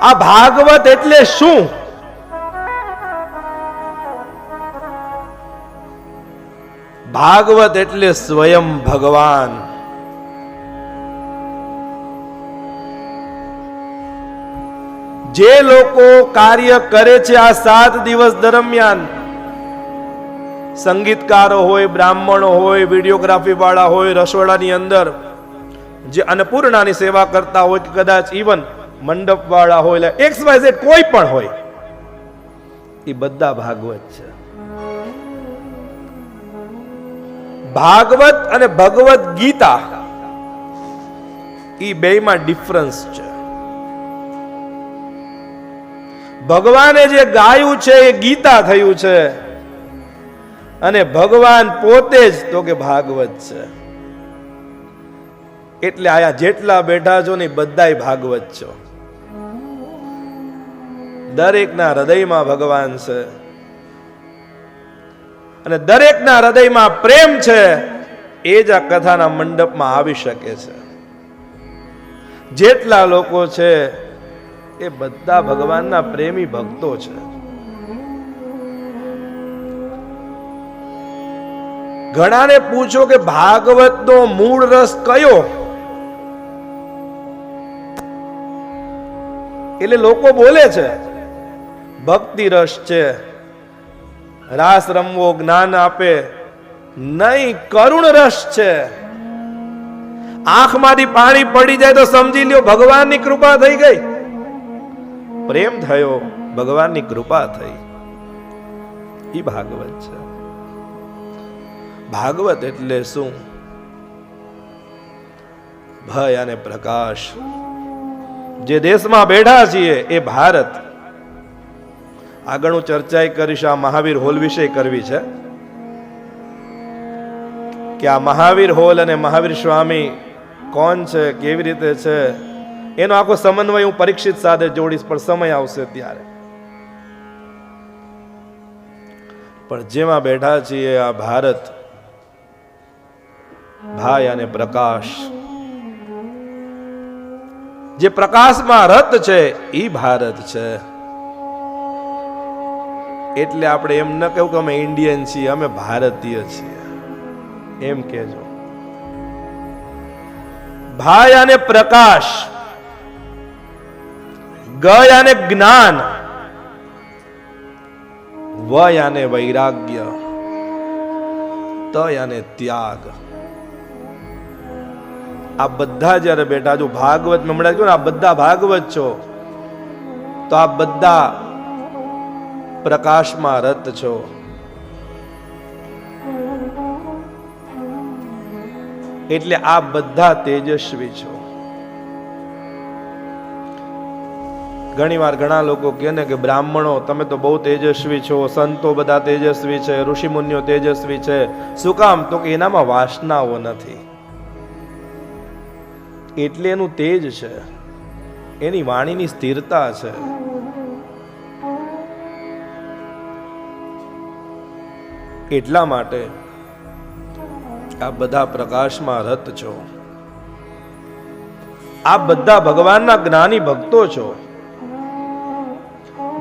આ ભાગવત એટલે શું? ભાગવત એટલે સ્વયં ભગવાન. જે લોકો કાર્ય કરે છે આ 7 દિવસ દરમિયાન, સંગીતકારો હોય, બ્રાહ્મણો હોય, વિડીયોગ્રાફી વાળા હોય, રસોડાની અંદર જે અન્નપૂર્ણાની સેવા કરતા હોય, કે કદાચ ઇવન મંડપ વાળા હોય, XYZ કોઈ પણ હોય, એ બધા ભાગવત છે. ભાગવત અને ભગવદ ગીતા એ બેમાં ડિફરન્સ છે. ભગવાને જે ગાયું છે એ ગીતા થયું છે, અને ભગવાન પોતે જ તો કે ભાગવત છે. એટલે આયા જેટલા બેઠા છો ને બધાય ભાગવત છો. દરેકના હૃદયમાં ભગવાન છે, અને દરેકના હૃદયમાં પ્રેમ છે. એ જ આ કથાના મંડપમાં આવી શકે છે. જેટલા લોકો છે એ બધા ભગવાનના પ્રેમી ભક્તો છે. ઘણાને પૂછો કે ભાગવતનો મૂળ રસ કયો, એટલે લોકો બોલે છે ભક્તિ રસ છે, રાસ રમવો જ્ઞાન આપે. નહીં, કરુણ રસ છે. આંખમાંથી પાણી પડી જાય તો સમજી લ્યો ભગવાનની કૃપા થઈ ગઈ, પ્રેમ થયો, ભગવાનની કૃપા થઈ. ઈ ભાગવત છે. ભાગવત એટલે શું? ભય અને પ્રકાશ. જે દેશમાં બેઠા છીએ એ ભારત. આગળ હું ચર્ચા કરીશ, આ મહાવીર હોલ વિશે કરવી છે કે આ મહાવીર હોલ અને મહાવીર સ્વામી કોણ છે, કેવી રીતે છે, એનો આખો સમન્વય હું પરીક્ષિત સાથે જોડીશ, પણ સમય આવશે ત્યારે. પણ જેમાં બેઠા છીએ આ ભારત, ભાઈ અને પ્રકાશ. જે પ્રકાશમાં રત છે એ ભારત છે. એટલે આપણે એમ ન કહ્યું કે અમે ઇન્ડિયન છીએ, અમે ભારતીય છીએ, એમ કહેજો. ભાઈ અને પ્રકાશ, ગય અને જ્ઞાન, વય અને વૈરાગ્ય, તય અને ત્યાગ. આ બધા જયારે બેઠા છો ભાગવત માં મળ્યા છો ને, આ બધા ભાગવત છો. તો આપ બધા પ્રકાશમાં રત છો. એટલે આપ બધા તેજસ્વી છો. ઘણીવાર ઘણા લોકો કહે ને કે બ્રાહ્મણો તમે તો બહુ તેજસ્વી છો, સંતો બધા તેજસ્વી છે, ઋષિમુનિઓ તેજસ્વી છે. શું કામ? તો કે એનામાં વાસનાઓ નથી, એટલે એનું તેજ છે, એની વાણીની સ્થિરતા છે. એટલા માટે આ બધા પ્રકાશમાં રત છો. આપ બધા ભગવાનના જ્ઞાની ભક્તો છો.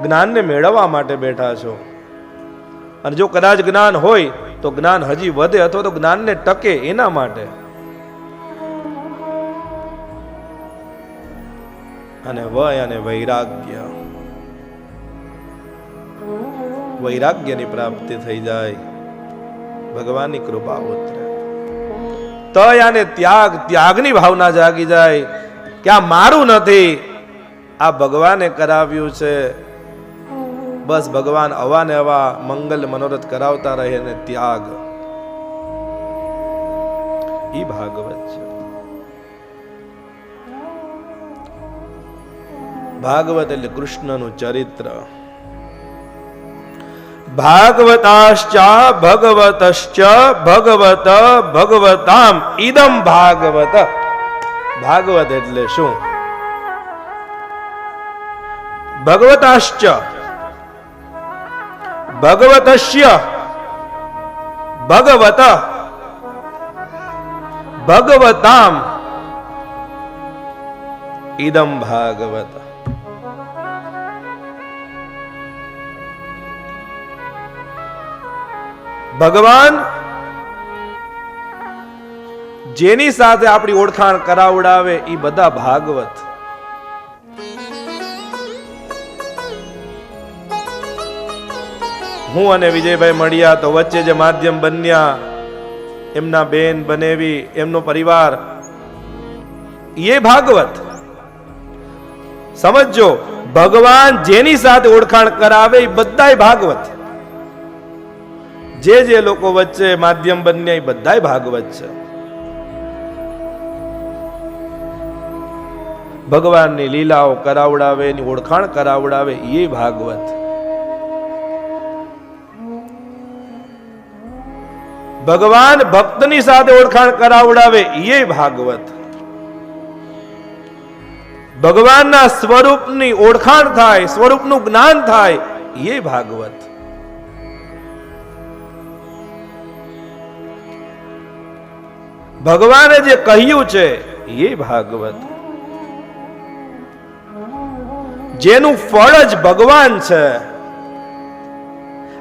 જ્ઞાનને મેળવવા માટે બેઠા છો. અને જો કદાચ જ્ઞાન હોય તો જ્ઞાન હજી વધે અથવા તો જ્ઞાનને ટકે એના માટે. અને વય અને વૈરાગ્ય, વૈરાગ્યની પ્રાપ્તિ થઈ જાય, ભગવાનની કૃપા ઉતરે. તય અને ત્યાગ, ત્યાગની ભાવના જાગી જાય કે આ મારું નથી, આ ભગવાને કરાવ્યું છે. બસ ભગવાન અવાને અવા મંગલ મનોરથ કરાવતા રહે. અને ત્યાગ ઈ ભાગવત છે. ભાગવત એટલે કૃષ્ણનું ચરિત્ર. ભાગવતાશ્ચ ભગવતશ્ચ ભગવત ભગવતામ ઇદમ ભાગવત. ભાગવત એટલે શું? ભગવતાશ્ચ ભગવતસ્ય ભગવત ભગવતામ ઇદમ ભાગવત. ભગવાન જેની સાથે આપણી ઓળખાણ કરાવડાવે એ બધા ભાગવત. હું અને વિજયભાઈ મળ્યા તો વચ્ચે જે માધ્યમ બન્યા, એમના બેન બનેવી, એમનો પરિવાર, એ ભાગવત. સમજો, ભગવાન જેની સાથે ઓળખાણ કરાવે એ બધાય ભાગવત. જે લોકો વચ્ચે માધ્યમ બન્યા એ બધાય ભાગવત છે. ભગવાનની લીલાઓ કરાવડાવે, એની ઓળખાણ કરાવડાવે એ ભાગવત. ભગવાન ભક્તની સાથે ઓળખાણ કરાવડાવે એ ભાગવત. ભગવાનના સ્વરૂપની ઓળખાણ થાય, સ્વરૂપનું જ્ઞાન થાય એ ભાગવત. ભગવાને જે કહ્યું છે એ ભાગવત. જેનું ફળ જ ભગવાન છે.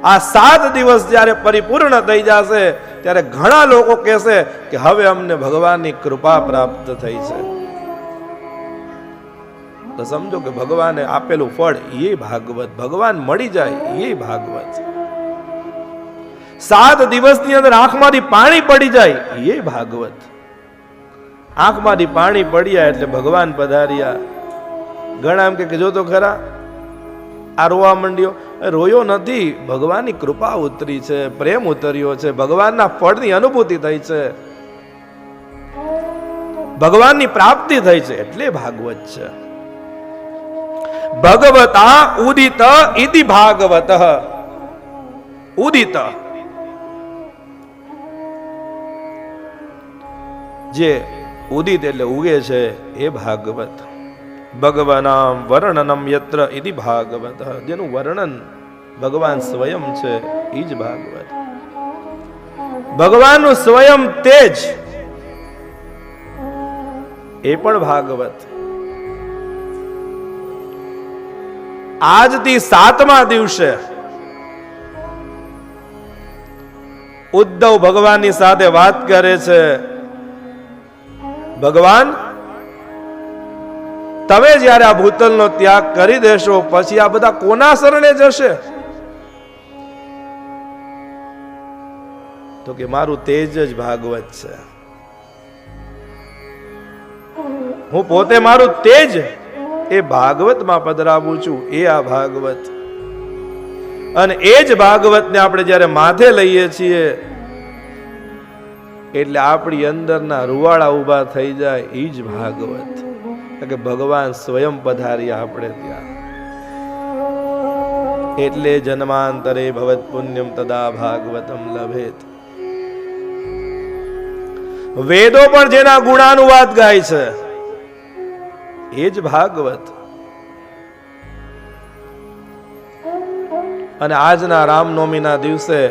આ 7 દિવસ જ્યારે પરિપૂર્ણ થઈ જશે ત્યારે ઘણા લોકો કહેશે કે હવે અમને ભગવાનની કૃપા પ્રાપ્ત થઈ છે. તો સમજો કે ભગવાને આપેલું ફળ એ ભાગવત. ભગવાન મળી જાય એ ભાગવત. 7 દિવસની અંદર આંખમાંથી પાણી પડી જાય એ ભાગવત. આંખમાંથી પાણી પડ્યા એટલે ભગવાન પધાર્યા. ઘણા એમ કે જો તો ખરા આ રોવા માંડ્યો. રોયો નથી, ભગવાનની કૃપા ઉતરી છે, પ્રેમ ઉતર્યો છે, ભગવાનના ફળની અનુભૂતિ થઈ છે, ભગવાનની પ્રાપ્તિ થઈ છે, એટલે ભાગવત છે. ભગવતા ઉદિત ઇતિ ભાગવત. ઉદિત જે ઉદિત એટલે ઉગે છે એ ભાગવત. ભગવાનામ વર્ણનમ યત્ર ઇતિ ભાગવત. જેનું વર્ણન ભગવાન સ્વયં છે એ જ ભાગવત. ભગવાનનું સ્વયં તેજ એ પણ ભાગવત. આજથી 7મા દિવસે ઉદ્ધવ ભગવાનની સાથે વાત કરે છે. ભગવાન, તમે જ્યારે આ ભૂતલનો ત્યાગ કરી દેશો પછી આ બધા કોના શરણે જશે? તો કે મારું તેજ જ ભાગવત છે. હું પોતે મારું તેજ એ ભાગવતમાં પધરાવું છું, એ આ ભાગવત. અને એ જ ભાગવતને આપણે જ્યારે માથે લઈએ છીએ એટલે આપણી અંદરના રૂવાડા ઊભા થઈ જાય. એ જ ભાગવત, કે ભગવાન સ્વયં પધાર્યા આપણે ત્યાં. એટલે જન્માંતરે ભવત પુણ્યમ તદા ભાગવતમ લભેત. વેદો પણ જેના ગુણાનુવાદ ગાય છે એ જ ભાગવત. અને આજના રામનવમીના દિવસે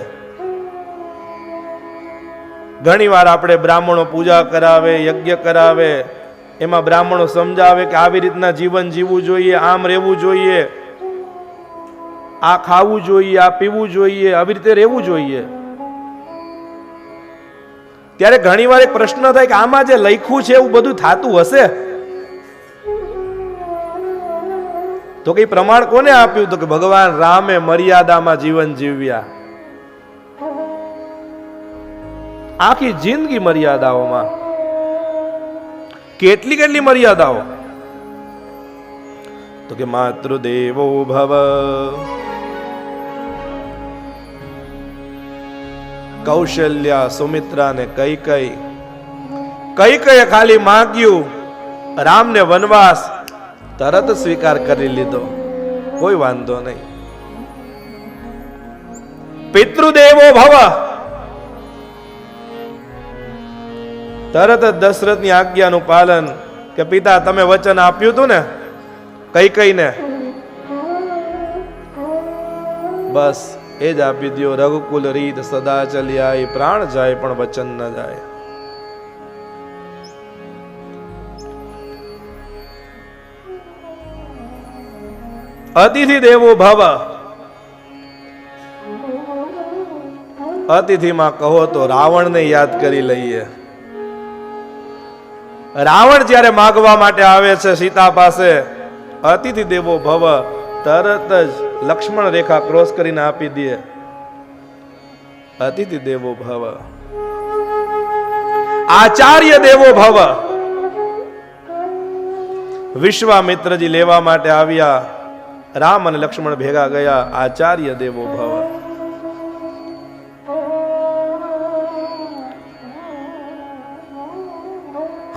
ઘણી વાર આપણે બ્રાહ્મણો પૂજા કરાવે, યજ્ઞ કરાવે, એમાં બ્રાહ્મણો સમજાવે કે આવી રીતના જીવન જીવવું જોઈએ, આમ રહેવું જોઈએ, આ ખાવું જોઈએ, આ પીવું જોઈએ, આવી રીતે રહેવું જોઈએ. ત્યારે ઘણી વાર એક પ્રશ્ન થાય કે આમાં જે લખ્યું છે એવું બધું થાતું હશે? તો કઈ પ્રમાણ કોને આપ્યું? તો કે ભગવાન રામે મર્યાદામાં જીવન જીવ્યા. આખી જિંદગી મર્યાદાઓમાં. કેટલી કેટલી મર્યાદાઓ? તો કે માતૃદેવો ભવ, કૌશલ્યા સુમિત્રાને કઈ ખાલી માંગ્યું, રામને વનવાસ, તરત સ્વીકાર કરી લીધો, કોઈ વાંધો નહીં. પિતૃદેવો ભવ, તરત જ દશરથની આજ્ઞાનું પાલન, કે પિતા તમે વચન આપ્યું હતું ને કઈને, બસ એ જ આપી દો. રઘુકુલ રીત સદા ચલ્યા, પ્રાણ જાય પણ વચન ન જાય. અતિથિ દેવો ભવ, અતિથિમાં કહો તો રાવણને યાદ કરી લઈએ. રાવણ જ્યારે માગવા માટે આવે છે સીતા પાસે, અતિથિ દેવો ભવ, તરત જ લક્ષ્મણ રેખા ક્રોસ કરીને આપી દે. અતિથિ દેવો ભવ. આચાર્ય દેવો ભવ, વિશ્વામિત્રજી લેવા માટે આવ્યા, રામ અને લક્ષ્મણ ભેગા ગયા. આચાર્ય દેવો ભવ.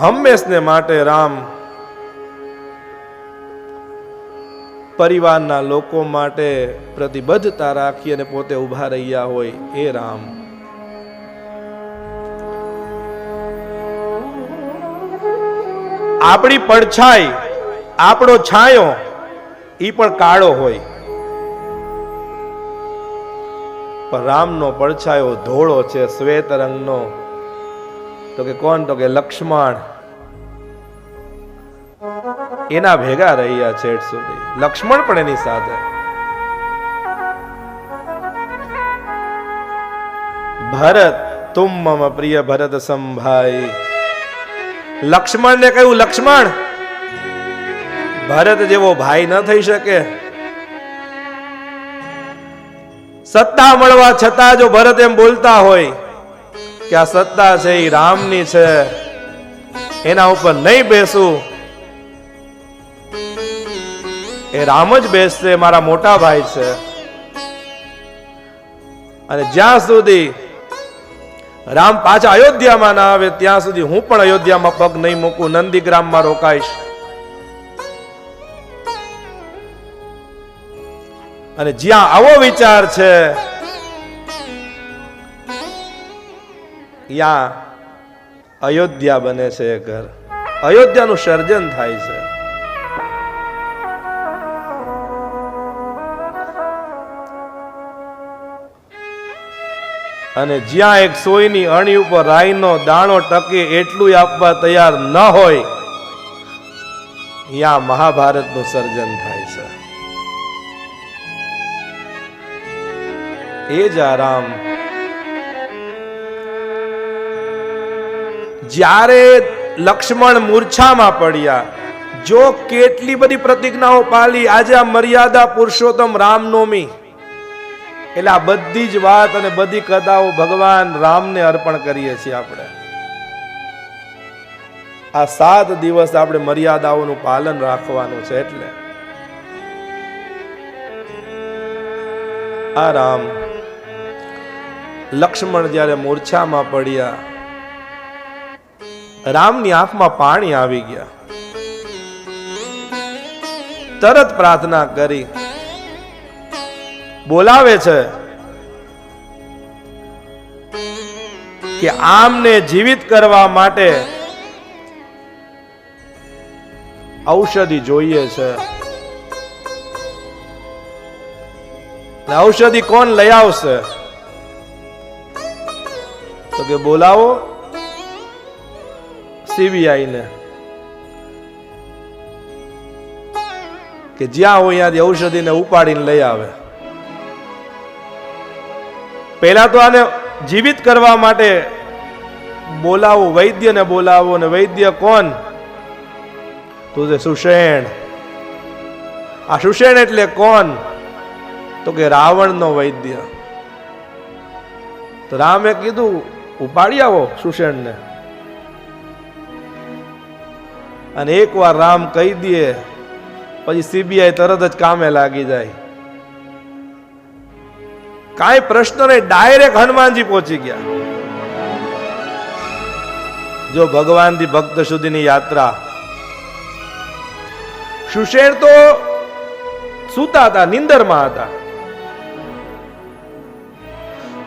હંમેશને માટે રામ પરિવારના લોકો માટે પ્રતિબદ્ધતા રાખી અને પોતે ઉભા રહ્યા હોય એ રામ. આપણી પડછાઈ, આપણો છાંયો ઈ પણ કાળો હોય, પણ રામનો પડછાયો ધોળો છે, શ્વેત રંગનો. તો કે કોણ? તો કે લક્ષ્મણ. એના ભેગા રહ્યા છેટ સુધી. લક્ષ્મણ પણ એની સાથે. ભરત તુમ મમ પ્રિય ભરત સંભાઈ. લક્ષ્મણ ને કહ્યું, લક્ષ્મણ, ભરત જેવો ભાઈ ન થઈ શકે. સત્તા મળવા છતાં જો ભરત એમ બોલતા હોય કે આ સત્તા છે એ રામની છે, એના ઉપર નહીં બેસું, એ રામ જ બેસશે, મારા મોટા ભાઈ છે. અને જ્યાં સુધી રામ પાછા અયોધ્યામાં ના આવે ત્યાં સુધી હું પણ અયોધ્યામાં પગ નહીં મૂકું, નંદીગ્રામમાં રોકાઈશ. અને જ્યાં આવો વિચાર છે ત્યાં અયોધ્યા બને છે ઘર, અયોધ્યાનું સર્જન થાય છે. અને જ્યાં એક સોયની અણી ઉપર રાઈનો દાણો ટકે એટલું આપવા તૈયાર ન હોય ત્યાં મહાભારતનું સર્જન થાય છે. એ જ આરામ. જ્યારે લક્ષ્મણ મૂર્છામાં પડ્યા, જો કેટલી બધી પ્રતિજ્ઞાઓ પાળી, આજે આ મર્યાદા પુરુષોત્તમ રામનવમી, એટલે આ બધી જ વાત અને બધી કથાઓ ભગવાન રામને અર્પણ કરીએ છીએ આપણે. આ 7 દિવસ આપણે મર્યાદાઓનું પાલન રાખવાનું છે. એટલે આ રામ લક્ષ્મણ જ્યારે મૂર્છામાં પડ્યા, રામની આંખમાં પાણી આવી ગયા. તરત પ્રાર્થના કરી, બોલાવે છે કે આમને જીવિત કરવા માટે ઔષધિ જોઈએ છે. ઔષધિ કોણ લઈ આવશે? તો કે બોલાવો CBI ને, કે જ્યાં હોય ત્યાંથી ઔષધિને ઉપાડીને લઈ આવે. પહેલા તો આને જીવિત કરવા માટે બોલાવો, વૈદ્યને બોલાવો. ને વૈદ્ય કોણ? તો છે સુષેણ. આ સુષેણ એટલે કોણ? તો કે રાવણનો વૈદ્ય. તો રામે કીધું ઉપાડી આવો સુષેણને. અને એકવાર રામ કહી દે પછી CBI તરત જ કામે લાગી જાય. કાંઈ પ્રશ્ન નહીં, ડાયરેક્ટ હનુમાનજી પહોંચી ગયા. જો ભગવાનથી ભક્ત સુધીની યાત્રા. સુષેણ તો સૂતા હતા, નિંદરમાં હતા.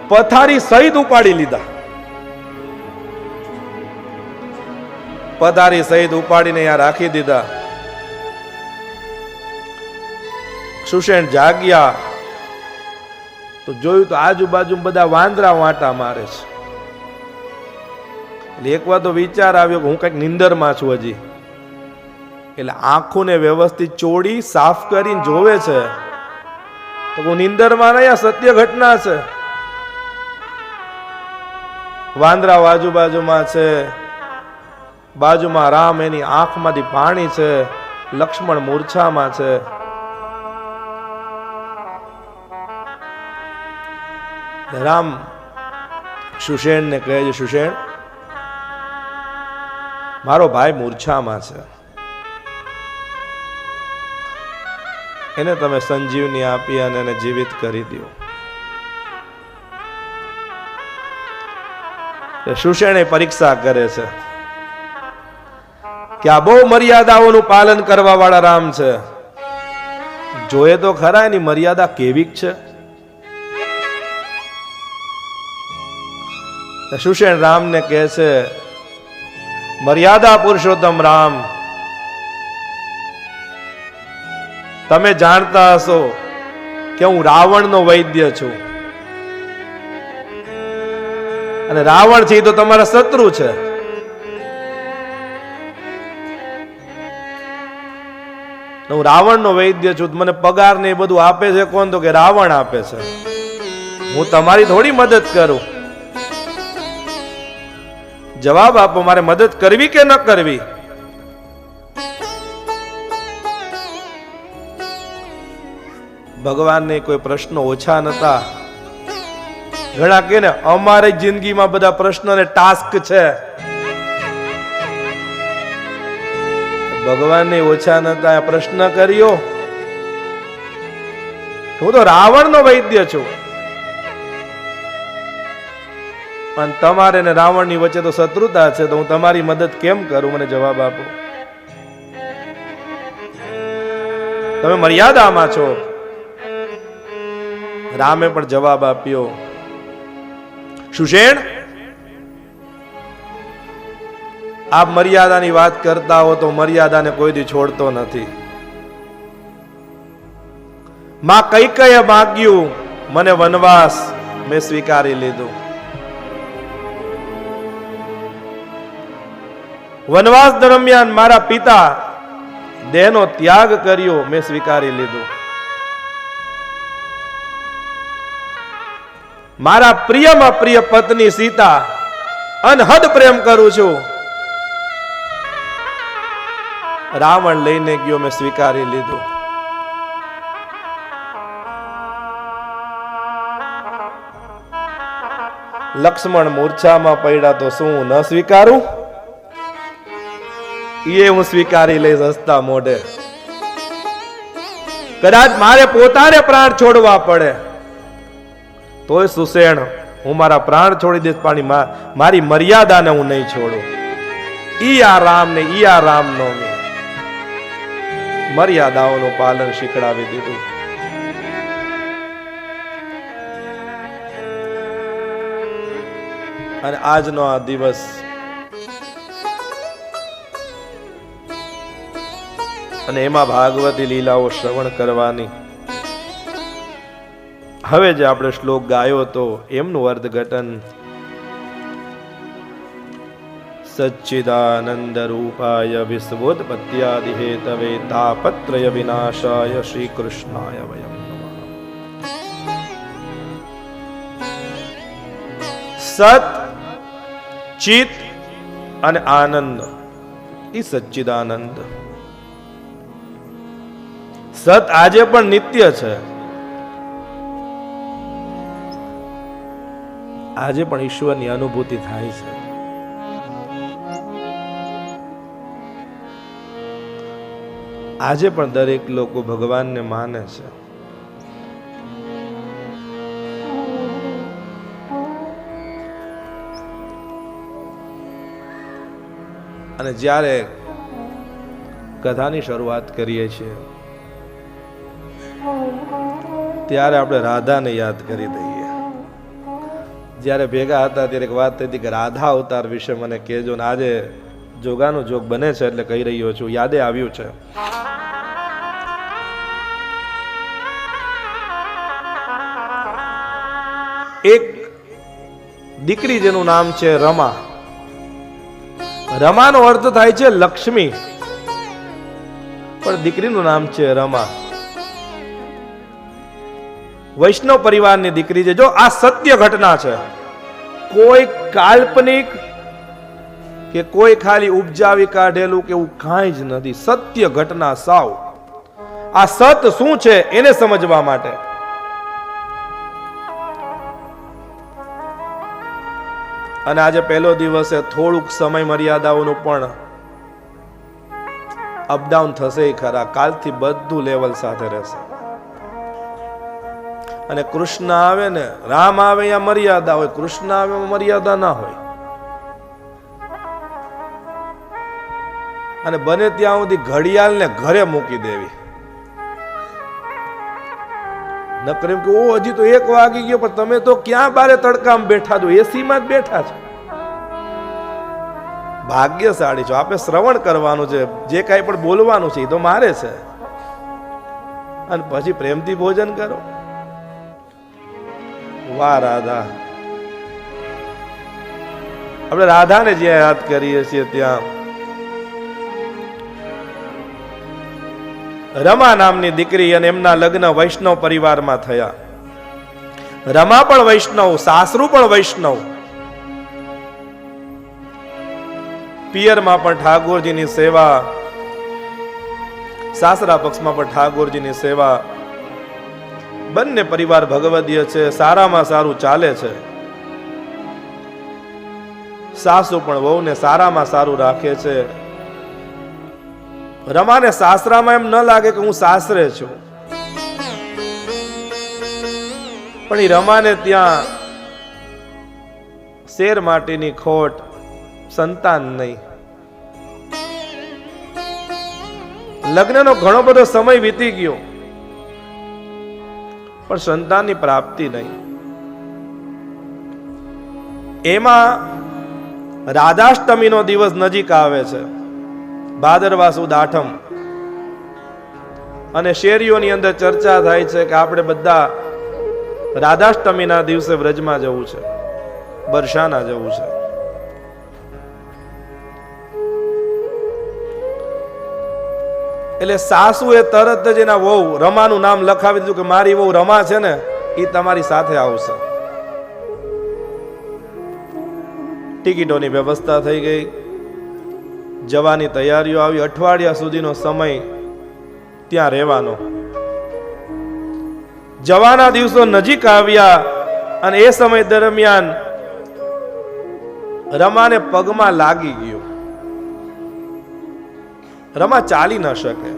પથારી સહિત ઉપાડી લીધા. પથારી સહિત ઉપાડીને અહીંયા રાખી દીધા. સુષેણ જાગ્યા તો જોયું તો આજુબાજુ બધા વાંદરા વાંટા મારે છે. એટલે એક વાર તો વિચાર આવ્યો કે હું કઈક નિંદરમાં છું હજી. એટલે આંખોને વ્યવસ્થિત ચોળી સાફ કરીને જોવે છે તો હું નિંદરમાં નહીં, આ સત્ય ઘટના છે. વાંદરા આજુબાજુમાં છે, બાજુમાં રામ, એની આંખમાંથી પાણી છે, લક્ષ્મણ મૂર્છામાં છે. રામ સુષેણ ને કહે છે, સુષેણ મારો ભાઈ મૂર્છામાં છે, એને તમે સંજીવની આપી અને એને જીવિત કરી દો. સુષેણે પરીક્ષા કરે છે કે આ બહુ મર્યાદાઓનું પાલન કરવા વાળા રામ છે. જોયે તો ખરા એની મર્યાદા કેવી છે. સુષેણ રામને કહે છે, મર્યાદા પુરુષોત્તમ રામ, તમે જાણતા હશો કે હું રાવણનો વૈદ્ય છું અને રાવણ છે તો તમારા શત્રુ છે. હું રાવણનો વૈદ્ય છું, મને પગાર ને એ બધું આપે છે કોણ? તો કે રાવણ આપે છે. હું તમારી થોડી મદદ કરું. જવાબ આપો, મારે મદદ કરવી કે ન કરવી? ભગવાનને કોઈ પ્રશ્નો ઓછા નતા. ઘણા કે ને અમારી જિંદગીમાં બધા પ્રશ્નો ને ટાસ્ક છે. ભગવાનને ઓછા નતા. પ્રશ્ન કર્યો, હું તો રાવણનો વૈદ્ય છું અને તમારે ને રાવણની વચ્ચે તો શત્રુતા છે, તો હું તમારી મદદ કેમ કરું? મને જવાબ આપો. તમે મર્યાદામાં છો. રામે પણ જવાબ આપ્યો, સુષેણ આપ મર્યાદાની વાત કરતા હો તો મર્યાદાને કોઈથી છોડતો નથી. માં કૈકેયીએ માગ્યું મને વનવાસ, મેં સ્વીકારી લીધું. વનવાસ દરમિયાન મારા પિતા દેહનો ત્યાગ કર્યો, મેં સ્વીકારી લીધું. મારા પ્રિયમાં પ્રિય પત્ની સીતા અનહદ પ્રેમ કરું છું, રાવણ લઈને ગયો, મેં સ્વીકારી લીધું. લક્ષ્મણ મૂર્છામાં પડ્યા તો શું ન સ્વીકારું? એ હું સ્વીકારી લઈશ હસતા મોઢે. કદાચ મારે પોતાને પ્રાણ છોડવા પડે તોય સુસેણ હું મારા પ્રાણ છોડી દઈશ, પણ મારી મર્યાદાને હું નહીં છોડું. ઈ આ રામ ને ઈ આ રામનવમી મર્યાદાઓનું પાલન શીખડાવી દીધું. અને આજનો આ દિવસ અને એમાં ભાગવતી લીલાઓ શ્રવણ કરવાની. હવે જે આપણે શ્લોક ગાયો તો એમનું અર્થઘટન સચ્ચિદાનંદ રૂપાય વિશ્વોત્પત્યાદિ હેતવે તાપત્રય વિનાશાય શ્રી કૃષ્ણાય વયમ નમઃ. સત, ચિત અને આનંદ ઈ સચ્ચિદાનંદ. સત આજે પણ નિત્ય છે, આજે પણ ઈશ્વરની અનુભૂતિ થાય છે. આજે પણ દરેક લોકો ભગવાનને માને છે. અને જ્યારે કથાની શરૂઆત કરીએ છીએ ત્યારે આપણે રાધાને યાદ કરી દઈએ. જ્યારે ભેગા હતા ત્યારે એક વાત થઈ હતી કે રાધા અવતાર વિશે મને કહેજો, ને આજે જોગાનું જોગ બને છે એટલે કહી રહ્યો છું. યાદે આવ્યું છે એક દીકરી જેનું નામ છે રમા. રમાનો અર્થ થાય છે લક્ષ્મી, પણ દીકરીનું નામ છે રમા. વૈષ્ણવ પરિવારની દીકરી છે. જો આ સત્ય ઘટના છે, કોઈ કાલ્પનિક કે કોઈ ખાલી ઉપજાવી કાઢેલું કે એવું કાંઈ જ નથી. સત્ય ઘટના સાવ. આ સત શું છે એને સમજવા માટે અને આજે પહેલો દિવસે થોડુંક સમય મર્યાદાઓનું પણ અપડાઉન થશે ખરા. કાલથી બધું લેવલ સાથે રહેશે. અને કૃષ્ણ આવે ને રામ આવે યા મર્યાદા હોય, કૃષ્ણ આવે મર્યાદા ના હોય. અને બને ત્યાં સુધી ઘડિયાળને ઘરે મૂકી દેવી. નકર એમ કે ઓ હજી તો 1 વાગી ગયો, પણ તમે તો ક્યાં બારે તડકામાં બેઠા છો, એસી માં જ બેઠા છો. ભાગ્યશાળી છો. આપણે શ્રવણ કરવાનું છે, જે કાંઈ પણ બોલવાનું છે એ તો મારે છે. અને પછી પ્રેમથી ભોજન કરો. વાહ રાધા. આપણે રાધાને જ્યાં યાદ કરીએ છીએ ત્યાં રમા નામની દીકરી અને એમના લગ્ન વૈષ્ણવ પરિવારમાં થયા. રમા પણ વૈષ્ણવ, સાસરું પણ વૈષ્ણવ. પિયરમાં પણ ઠાકોરજીની સેવા, સાસરા પક્ષમાં પણ ઠાકોરજીની સેવા. બંને પરિવાર ભગવદીય છે, સારામાં સારું ચાલે છે. સાસુ પણ વહુને સારામાં સારું રાખે છે. રમાને સાસરામાં એમ ન લાગે કે હું સાસરે છું, પણ એ રમાને ત્યાં શેર માટેની ખોટ, સંતાન નહીં. લગ્નનો ઘણો બધો સમય વીતી ગયો પણ સંતાનની પ્રાપ્તિ નહીં. એમાં રાધાષ્ટમીનો દિવસ નજીક આવે છે, ભાદરવા સુદ આઠમ. અને શેરીઓની અંદર ચર્ચા થાય છે કે આપણે બધા રાધાષ્ટમીના દિવસે વ્રજમાં જવું છે, બરસાના જવું છે. એટલે સાસુએ તરત જ એના વહુ રમાનું નામ લખાવી દીધું કે મારી વહુ રમા છે ને એ તમારી સાથે આવશે. ટિકિટોની વ્યવસ્થા થઈ ગઈ, જવાની તૈયારીઓ આવી. અઠવાડિયા સુધીનો સમય ત્યાં રહેવાનો. જવાના દિવસો નજીક આવ્યા અને એ સમય દરમિયાન રમાને પગમાં લાગી ગયું. રમા ચાલી ન શકે.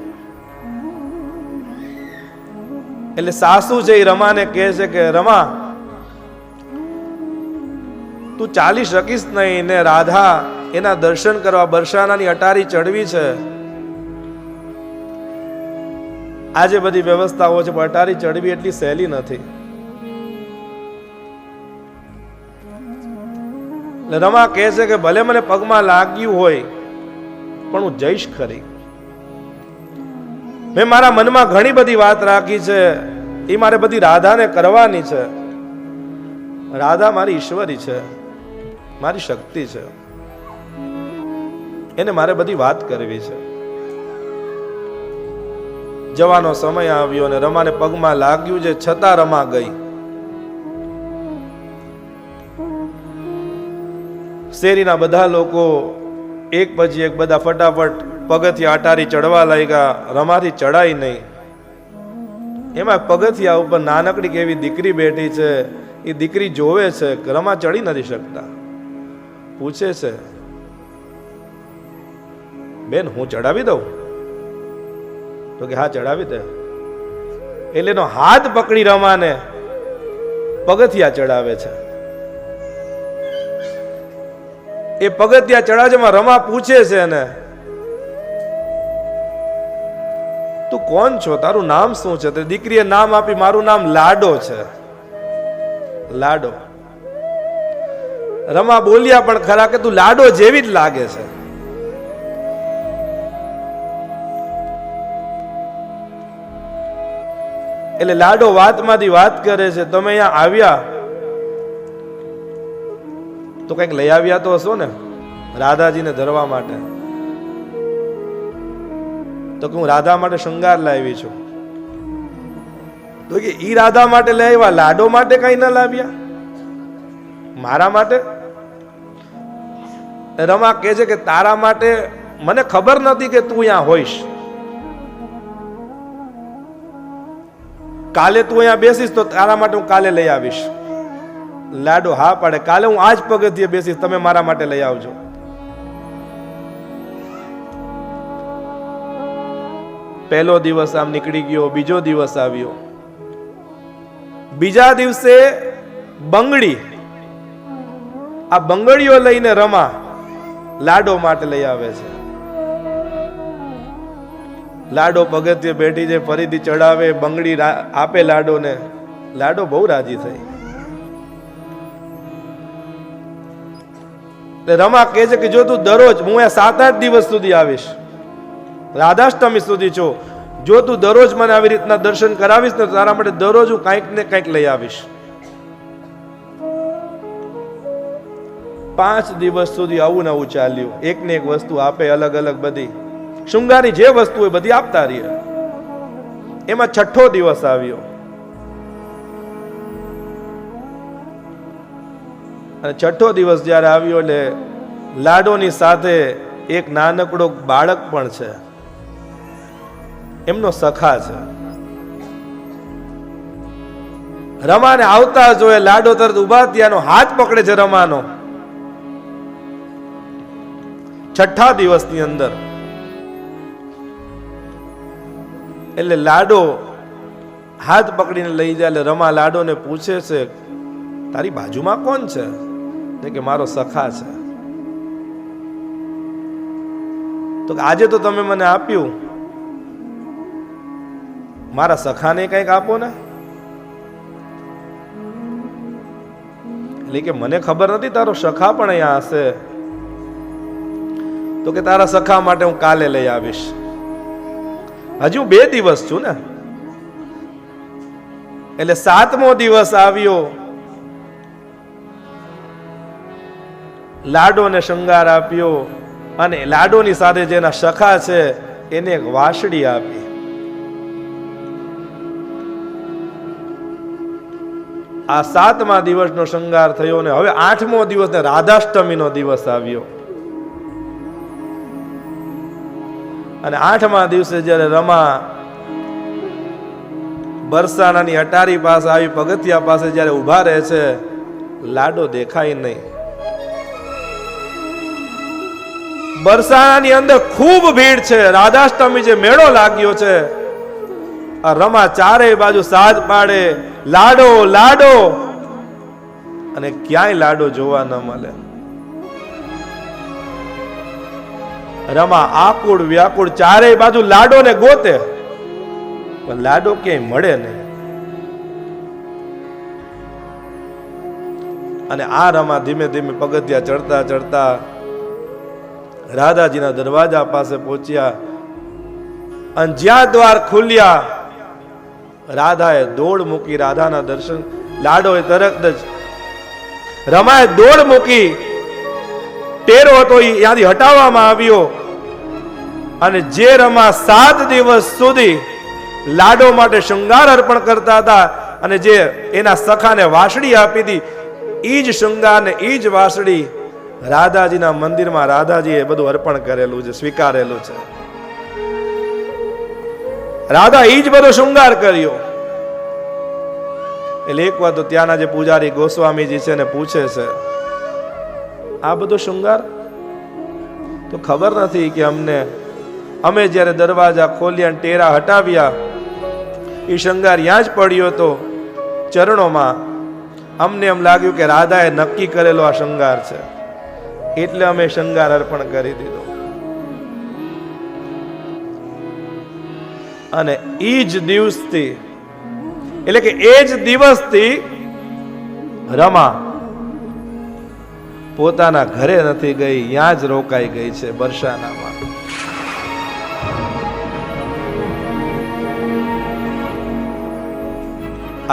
એટલે સાસુ છે એ રમાને કહે છે કે રમા, તું ચાલી શકીશ નહીં ને રાધા એના દર્શન કરવા બરસાનાની અટારી ચડવી છે. આજે બધી વ્યવસ્થાઓ છે પણ અટારી ચડવી એટલી સહેલી નથી. રમા કહે છે કે ભલે મને પગમાં લાગ્યું હોય પણ હું જઈશ ખરી. મેં મારા મનમાં ઘણી બધી વાત રાખી છે, એ મારે બધી રાધાને કરવાની છે. રાધા મારી ઈશ્વરી છે, મારી શક્તિ છે, એને મારે બધી વાત કરવી છે. જવાનો સમય આવ્યો ને રમાને પગમાં લાગ્યું છે, છતાં રમા ગઈ. શેરીના બધા લોકો એક પછી એક બધા ફટાફટ પગથિયા અટારી ચડવા લાગ્યા. રમાથી ચડાય નહીં. એમાં પગથિયા ઉપર નાનકડી કેવી દીકરી બેઠી છે. એ દીકરી જોવે છે કે રમા ચડી નથી શકતા. પૂછે છે, બેન હું ચડાવી દઉં? તો કે હા ચડાવી દે. એટલે એનો હાથ પકડી રમાને પગથિયા ચડાવે છે. એ પગથિયા ચડાવવામાં રમા પૂછે છે એને, તું કોણ છો, તારું નામ શું છે? તે દીકરીએ નામ આપી, મારું નામ લાડો છે. લાડો. રમા બોલ્યા પણ ખરા કે તું લાડો જેવી જ લાગે છે. એટલે લાડો વાતમાંથી વાત કરે છે, તમે અહીંયા આવ્યા તો કંઈક લઈ આવ્યા તો હશો ને રાધાજીને ધરવા માટે? તો કે હું રાધા માટે શૃંગાર લાવી છું. તો કે ઈ રાધા માટે લઈ આવ્યા, લાડો માટે કઈ ના લાવ્યા? મારા માટે? રમા કહે છે કે તારા માટે મને ખબર નથી કે તું અહીંયા હોઈશ. કાલે તું અહીંયા બેસીશ તો તારા માટે હું કાલે લઈ આવીશ. લાડો હા પાડે, કાલે હું આજ પગથિયે બેસીશ, તમે મારા માટે લઈ આવજો. પહેલો દિવસ આમ નીકળી ગયો, બીજો દિવસ આવ્યો. બીજા દિવસે બંગડી, આ બંગડીઓ લઈને રમા લાડો માટે લઈ આવે છે. લાડો પગથિયે બેઠી છે, ફરીથી ચડાવે, બંગડી આપે લાડોને. લાડો બહુ રાજી થઈ. રમા કહે છે કે જો તું દરરોજ, હું 7-8 દિવસ સુધી આવીશ, રાધાષ્ટમી સુધી છો, જો તું દરરોજ મને આવી રીતના દર્શન કરાવીશ ને તારા માટે દરરોજ હું કંઈક ને કંઈક લઈ આવીશ. 5 દિવસ સુધી આવું નવું ચાલ્યું. એક ને એક વસ્તુ આપે, અલગ અલગ બધી શૃંગારી જે વસ્તુ હોય બધી આપતા રહીએ. એમાં 6થો દિવસ આવ્યો અને 6થો દિવસ જ્યારે આવ્યો એટલે લાડોની સાથે એક નાનકડો બાળક પણ છે, એમનો સખા છે. રમાને આવતા જોયે લાડો તરત ઉભા થયાનો હાથ પકડે છે રમાનો. 6થા દિવસની અંદર એટલે લાડો હાથ પકડીને લઈ જાય. એટલે રમા લાડોને પૂછે છે, તારી બાજુમાં કોણ છે? કે મારો સખા છે. તો આજે તો તમે મને આપ્યું, મારા સખાને કંઈક આપો ને. એટલે કે મને ખબર નથી તારો સખા પણ અહીંયા હશે. તો કે તારા સખા માટે હું કાલે લઈ આવીશ. હજુ 2 દિવસ છું ને. એટલે 7મો દિવસ આવ્યો. લાડોને શૃંગાર આપ્યો અને લાડોની સાથે જેના સખા છે એને એક વાંસળી આપી. આ 7મા દિવસનો શૃંગાર થયો ને હવે 8મો દિવસ ને રાધાષ્ટમીનો દિવસ આવ્યો. અને 8મા દિવસે જ્યારે રમા બરસાનાની અટારી પાસે આવી, પગથિયા પાસે જ્યારે ઊભા રહે છે, લાડો દેખાય નહીં. બરસાણાની અંદર ખૂબ ભીડ છે. રાધાષ્ટમી જે મેળો લાગ્યો છે, આ રમા ચારેય બાજુ સાજ પાડે, લાડો લાડો, અને ક્યાંય લાડો જોવા ન મળે. રમા આકુળ વ્યાકુળ ચારેય બાજુ લાડો ને ગોતે, પણ લાડો ક્યાંય મળે નહીં. અને આ રમા ધીમે ધીમે પગથિયા ચડતા ચડતા રાધાજીના દરવાજા પાસે પહોંચ્યા. અને જ્યાં દ્વાર ખુલ્યા, રાધાએ દોડ મૂકી. રાધાના દર્શન, લાડોએ તરત જ રમાએ દોડ મૂકી. ટેરો હતો એ ત્યાંથી હટાવવામાં આવ્યો. અને જે રમા 7 દિવસ સુધી લાડો માટે શૃંગાર અર્પણ કરતા હતા, અને જે એના સખાને વાસળી આપી હતી, ઈ જ શૃંગાર ને ઈ જ વાસળી રાધાજીના મંદિરમાં રાધાજીએ બધું અર્પણ કરેલું છે, સ્વીકારેલું છે. રાધા ઈ જ બધો શૃંગાર કર્યો. એટલે એક વાર તો ત્યાંના જે પૂજારી ગોસ્વામીજી છે ને પૂછે છે, આ બધો શૃંગાર તો ખબર નથી કે અમે જ્યારે દરવાજા ખોલ્યા અને ટેરા હટાવ્યા, એ શૃંગાર ત્યાં જ પડ્યો હતો ચરણોમાં. અમને એમ લાગ્યું કે રાધાએ નક્કી કરેલો આ શૃંગાર છે, એટલે અમે શૃંગાર અર્પણ કરી દીધો. અને એ જ દિવસથી, એટલે કે એ જ દિવસથી રમા પોતાના ઘરે નથી ગઈ, ત્યાં જ રોકાઈ ગઈ છે બરસાનામાં.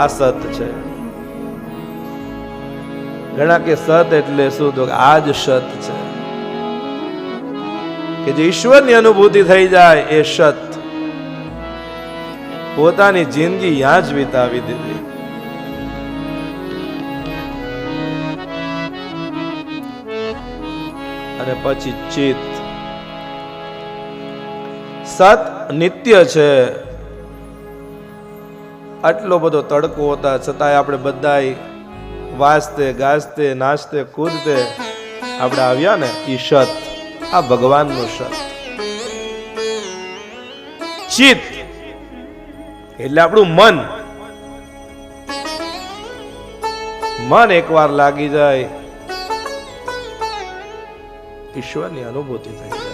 આ સત છે. ઘણા કે સત એટલે શું? તો આ જ સત છે કે જે ઈશ્વરની અનુભૂતિ થઈ જાય, એ સત. પોતાની જિંદગી ત્યાં જ વિતાવી દીધી. અને પછી ચિત્ત. સત નિત્ય છે. આટલો બધો તડકો હોતા છતાંય આપણે બધાય વાજતે ગાજતે નાચતે કૂદતે આપણે આવ્યા ને, ઈ સત. આ ભગવાનનું સત. ચિત્ત એટલે આપણું મન. મન એકવાર લાગી જાય, ઈશ્વરની અનુભૂતિ થઈ જાય.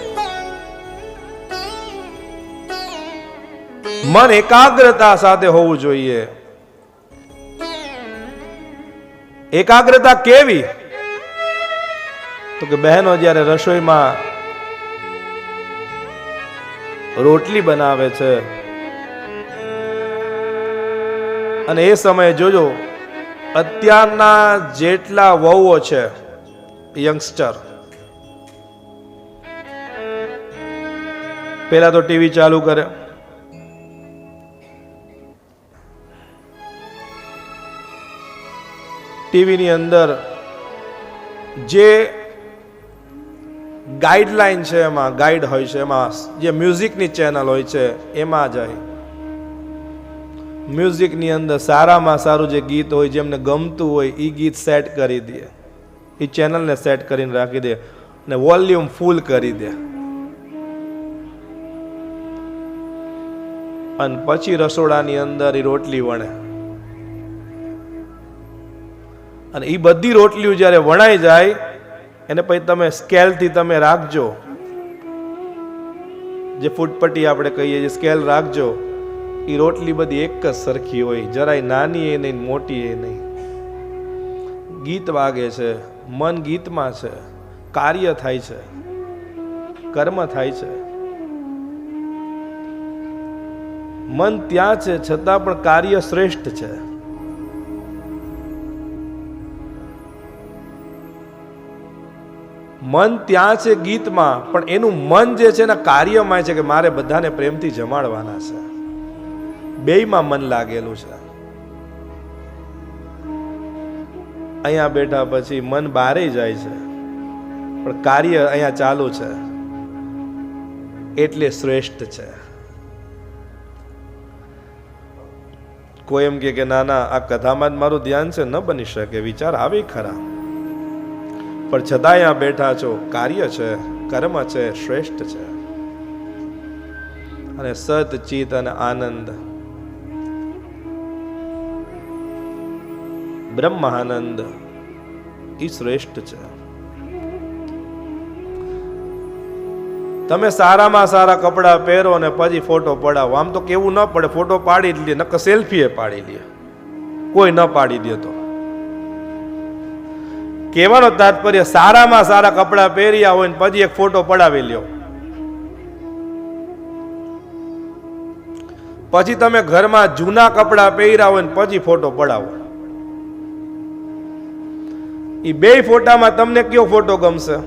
મન એકાગ્રતા સાથે હોવું જોઈએ. એકાગ્રતા કેવી? તો કે બહેનો જ્યારે રસોઈમાં રોટલી બનાવે છે, અને એ સમયે જોજો, અત્યારના જેટલા વહુઓ છે, યંગસ્ટર, પેલા તો ટીવી ચાલુ કરે, ટીવીની અંદર જે ગાઈડલાઈન છે, એમાં ગાઈડ હોય છે, એમાં જે મ્યુઝિકની ચેનલ હોય છે એમાં જાય. મ્યુઝિકની અંદર સારામાં સારું જે ગીત હોય, જેમને ગમતું હોય એ ગીત સેટ કરી દે, એ ચેનલને સેટ કરીને રાખી દે, અને વોલ્યુમ ફૂલ કરી દે. અને પછી રસોડાની અંદર એ રોટલી વણે. અને એ બધી રોટલીઓ જ્યારે વણાઈ જાય, એને પછી તમે સ્કેલથી તમે રાખજો, જે ફૂટપટ્ટી આપણે કહીએ, જે સ્કેલ રાખજો. એ રોટલી બધી એક જ સરખી હોય, જરાય નાની એ નહીં, મોટી એ નહીં. ગીત વાગે છે, મન ગીતમાં છે, કાર્ય થાય છે, કર્મ થાય છે. મન ત્યાં છે છતાં પણ કાર્ય શ્રેષ્ઠ છે. મન ત્યાં છે ગીતમાં, પણ એનું મન જે છે એના કાર્યમાં છે કે મારે બધાને પ્રેમથી જમાડવાના છે. બેયમાં મન લાગેલું છે. અહીંયા બેઠા પછી મન બારે જાય છે, પણ કાર્ય અહીંયા ચાલુ છે, એટલે શ્રેષ્ઠ છે. કોઈ એમ કે ના ના, આ કથામાં જ મારું ધ્યાન છે, ન બની શકે, વિચાર આવે ખરા, પણ છતાં અહીંયા બેઠા છો, કાર્ય છે. કર્મ છે શ્રેષ્ઠ છે, અને સત ચિત અને આનંદ બ્રહ્માનંદ એ શ્રેષ્ઠ છે. તમે સારામાં સારા કપડા પહેરો ને પછી ફોટો પડાવો. આમ તો કેવું ન પડે, ફોટો પાડી જ લે, નકર સેલ્ફી એ પાડી લે, કોઈ ન પાડી દે તો. કહેવાનો તાત્પર્ય સારામાં સારા કપડા પહેર્યા હોય ને પછી એક ફોટો પડાવી લ્યો. પછી તમે ઘરમાં જૂના કપડા પહેર્યા હોય ને પછી ફોટો પડાવો. એ બે ફોટામાં તમને કયો ફોટો ગમશે?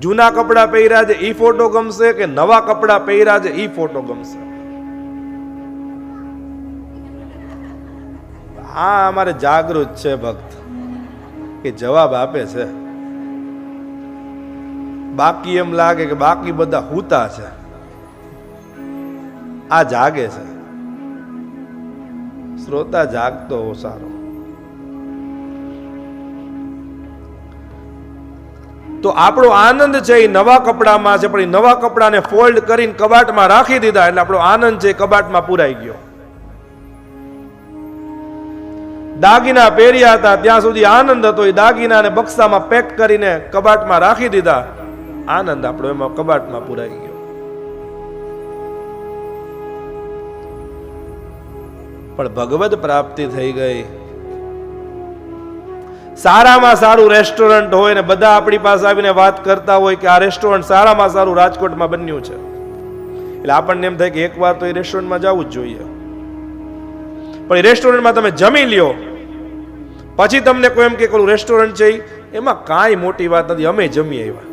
જૂના કપડા પહેર્યા છે એ ફોટો ગમશે કે નવા કપડા પહેર્યા છે એ ફોટો ગમશે? આ અમારે જાગૃત છે ભક્ત કે જવાબ આપે છે. બાકી એમ લાગે કે બાકી બધા હૂતા છે, આ જાગે છે. શ્રોતા જાગતો હો સારો. તો આપણો આનંદ છે એ નવા કપડામાં છે, પણ એ નવા કપડાને ફોલ્ડ કરીને કબાટમાં રાખી દીધા એટલે આપણો આનંદ છે એ કબાટમાં પુરાઈ ગયો. દાગીના પહેર્યા હતા ત્યાં સુધી આનંદ હતો, એ દાગીનાને બક્સામાં પેક કરીને કબાટમાં રાખી દીધા, આનંદ આપણો એમાં કબાટમાં પુરાઈ ગયો. પણ ભગવદ પ્રાપ્તિ થઈ ગઈ. સારામાં સારું રેસ્ટોરન્ટ હોય ને બધા આપણી પાસે આવીને વાત કરતા હોય કે આ રેસ્ટોરન્ટ સારામાં સારું રાજકોટમાં બન્યું છે, એટલે આપણને એમ થાય કે એકવાર તો એ રેસ્ટોરન્ટમાં જવું જ જોઈએ. પણ એ રેસ્ટોરન્ટમાં તમે જમી લ્યો પછી તમને કોઈ એમ કે પેલું રેસ્ટોરન્ટ છે એમાં કાંઈ મોટી વાત નથી, અમે જમી આવ્યા.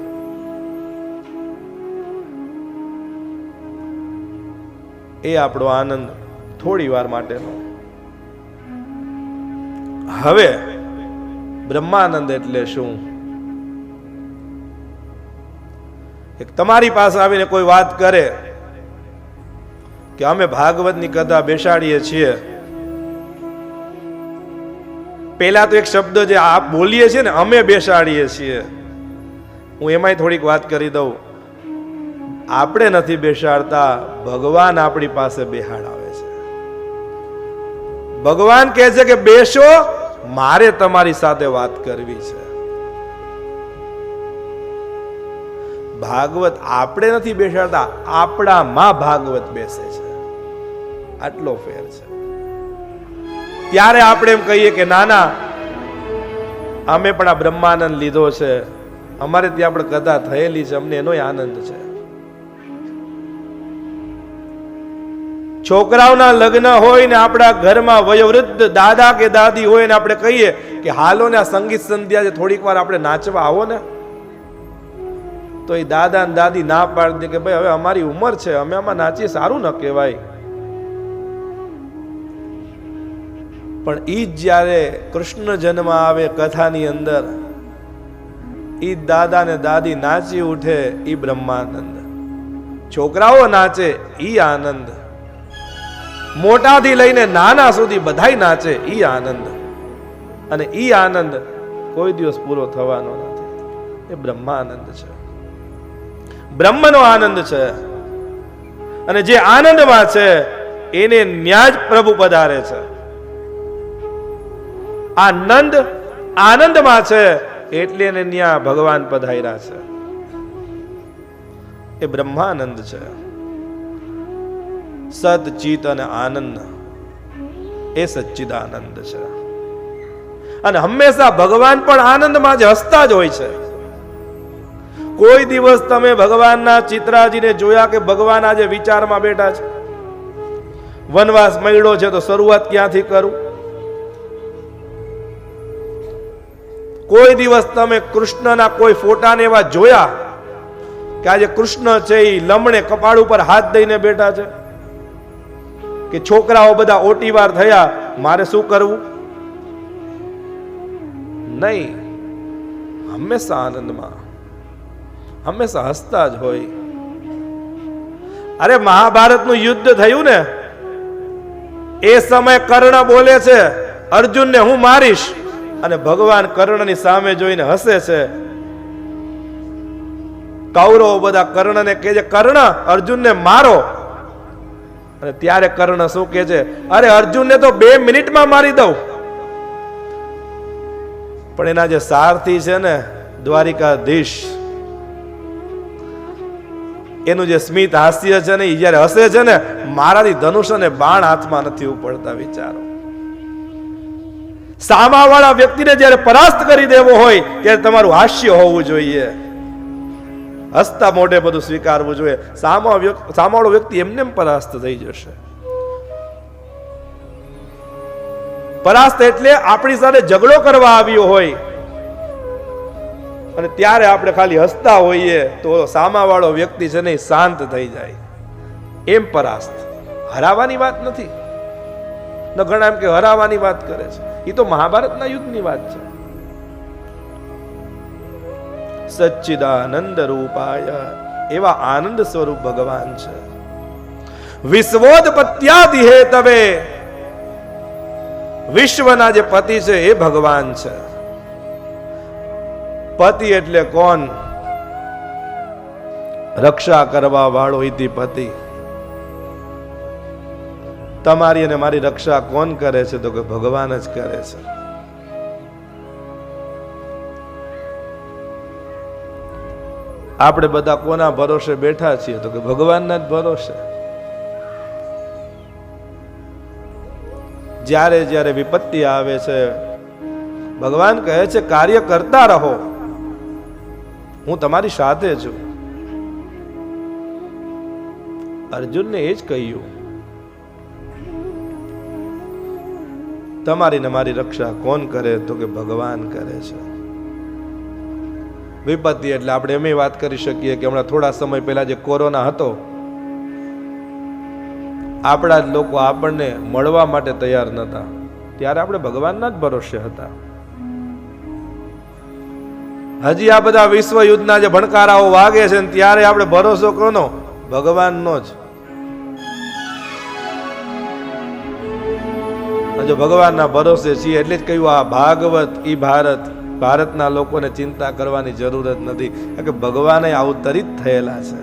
એ આપણો આનંદ થોડી વાર માટેનો. હવે બ્રહ્માનંદ એટલે શું? એક તમારી પાસે આવીને કોઈ વાત કરે કે અમે ભાગવતની કથા બેસાડીએ છીએ, પેલા તો એક શબ્દ જે આપ બોલીએ છીએ ને અમે બેસાડીએ છીએ, હું એમાંય થોડીક વાત કરી દઉં. આપણે નથી બેસાડતા, ભગવાન આપણી પાસે બેહાડાવે છે. ભગવાન કહે છે કે બેસો, મારે તમારી સાથે વાત કરવી છે. ભાગવત આપણે નથી બેસાડતા, આપણામાં ભાગવત બેસે છે. આટલો ફેર છે. ત્યારે આપણે એમ કહીએ કે ના ના અમે પણ આ બ્રહ્માનંદ લીધો છે, અમારે ત્યાં પણ કથા થયેલી છે, અમને એનો આનંદ છે. છોકરાઓના લગ્ન હોય ને આપણા ઘરમાં વયોવૃદ્ધ દાદા કે દાદી હોય ને આપણે કહીએ કે હાલો ને આ સંગીત સંધ્યા છે, થોડીક વાર આપણે નાચવા આવો ને, તો એ દાદા ને દાદી ના પાડી દે કે ભાઈ હવે અમારી ઉંમર છે, અમે આમાં નાચીએ, સારું ન કહેવાય. પણ ઈ જ જ્યારે કૃષ્ણ જન્મ આવે કથાની અંદર, ઈ દાદા ને દાદી નાચી ઉઠે, ઈ બ્રહ્માનંદ. છોકરાઓ નાચે, ઈ આનંદ. મોટાથી લઈને નાના સુધી બધાય નાચે, ઈ આનંદ. અને ઈ આનંદ કોઈ દિવસ પૂરો થવાનો નથી. એ બ્રહ્માનંદ છે, બ્રહ્મનો આનંદ છે. અને જે આનંદમાં છે એને ન્યાજ પ્રભુ પધારે છે. આ નંદ આનંદમાં છે એટલે એને ન્યા ભગવાન પધાર્યા છે. એ બ્રહ્માનંદ છે. સત ચિત અને આનંદ એ સચ્ચિદાનંદ છે. અને હંમેશા ભગવાન પણ આનંદમાં જ હસતા જ હોય છે. કોઈ દિવસ તમે ભગવાનના ચિત્રાજીને જોયા કે ભગવાન આજે વિચારમાં બેઠા છે? વનવાસ મળ્યો છે તો શરૂઆત ક્યાંથી કરું? કોઈ દિવસ તમે કૃષ્ણના કોઈ ફોટાને એવા જોયા કે આજે કૃષ્ણ છે એ લમણે કપાળ ઉપર હાથ દઈને બેઠા છે? કે છોકરાઓ બધા ઓટીવાર થયા, મારે શું કરવું? નહીં. હંમેશા આનંદમાં, હંમેશા હસતા જ હોય. અરે મહાભારતનું યુદ્ધ થયું ને, એ સમય કર્ણ બોલે છે અર્જુનને હું મારીશ, અને ભગવાન કર્ણની સામે જોઈને હસે છે કૌરવો બધા કર્ણને કહે છે, કર્ણ અર્જુનને મારો. અને ત્યારે કર્ણ શું કહે છે, અરે અર્જુનને તો 2 મિનિટમાં મારી દઉં. પણ એના જે સારથી છે ને દ્વારિકાધીશ, એનું જે સ્મિત હાસ્ય છે ને, એ જયારે હસે છે ને, મારાથી ધનુષ અને બાણ હાથમાં નથી ઉપડતા. વિચારો, સામાવાળા વ્યક્તિને જયારે પરાસ્ત કરી દેવો હોય ત્યારે તમારું હાસ્ય હોવું જોઈએ, હસતા મોઢે બધું સ્વીકારવું જોઈએ. સામાવાળો વ્યક્તિ એમને પરાસ્ત થઈ જશે. પરાસ્ત એટલે આપણી સાથે ઝઘડો કરવા આવ્યો હોય અને ત્યારે આપણે ખાલી હસતા હોઈએ તો સામાવાળો વ્યક્તિ છે ને શાંત થઈ જાય. એમ પરાસ્ત. હરાવાની વાત નથી. ન ઘણા એમ કે હરાવાની વાત કરે છે, એ તો મહાભારતના યુદ્ધની વાત છે. સચ્ચિદાનંદ રૂપાય, એવા આનંદ સ્વરૂપ ભગવાન છે. વિશ્વોત્પત્યાદિ હેતવે, વિશ્વના જે પતિ છે એ ભગવાન છે. પતિ એટલે કોણ? રક્ષા કરવા વાળો ઇતિ પતિ. તમારી અને મારી રક્ષા કોણ કરે છે? તો કે ભગવાન જ કરે છે. આપણે બધા કોના ભરોસે બેઠા છીએ? તો કે ભગવાનના જ ભરોસે. જ્યારે જ્યારે વિપત્તિ આવે છે, ભગવાન કહે છે કાર્ય કરતા રહો, હું તમારી સાથે છું. અર્જુનને એ જ કહ્યું, તમારી ને મારી રક્ષા કોણ કરે? તો કે ભગવાન કરે છે. વિપત્તિ એટલે આપણે એમ વાત કરી શકીએ કે હમણાં થોડા સમય પહેલા જે કોરોના હતો, આપણા જ લોકો આપણને મળવા માટે તૈયાર નહોતા, ત્યારે આપણે ભગવાનના જ ભરોસે હતા. હજી આ બધા વિશ્વ યુદ્ધના જે ભણકારાઓ વાગે છે ને, ત્યારે આપણે ભરોસો કોનો? ભગવાનનો જ. જો ભગવાનના ભરોસે છીએ એટલે જ કહ્યું આ ભાગવત ઈ ભારત, ભારતના લોકોને ચિંતા કરવાની જરૂર જ નથી, કારણ કે ભગવાને અવતરિત થયેલા છે.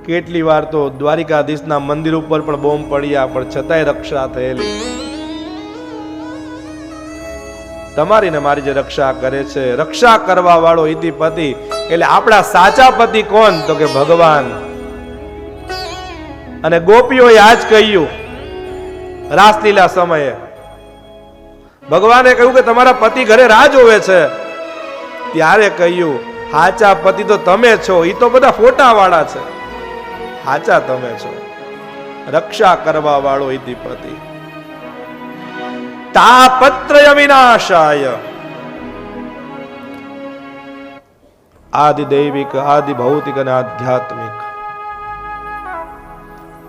કેટલી વાર તો દ્વારિકાધીશના મંદિર ઉપર પણ બોમ્બ પડ્યા, પણ છતાંય રક્ષા થયેલી. તમારી ને મારી જે રક્ષા કરે છે, રક્ષા કરવા વાળો ઇતિ પતિ, એટલે આપણા સાચા પતિ કોણ? તો કે ભગવાન. અને ગોપીઓએ આજ કહ્યું રાસલીલા સમયે, ભગવાને કહ્યું કે તમારા પતિ ઘરે રાહ જોવે છે. ત્યારે કહ્યું હાચા પતિ તો તમે છો, એ તો બધા ફોટા વાળા છે, હાચા તમે છો. રક્ષા કરવા વાળો ઇતિ પતિ. તાપત્રય વિનાશાય, આદિ દૈવિક, આદિ ભૌતિક અને આધ્યાત્મિક,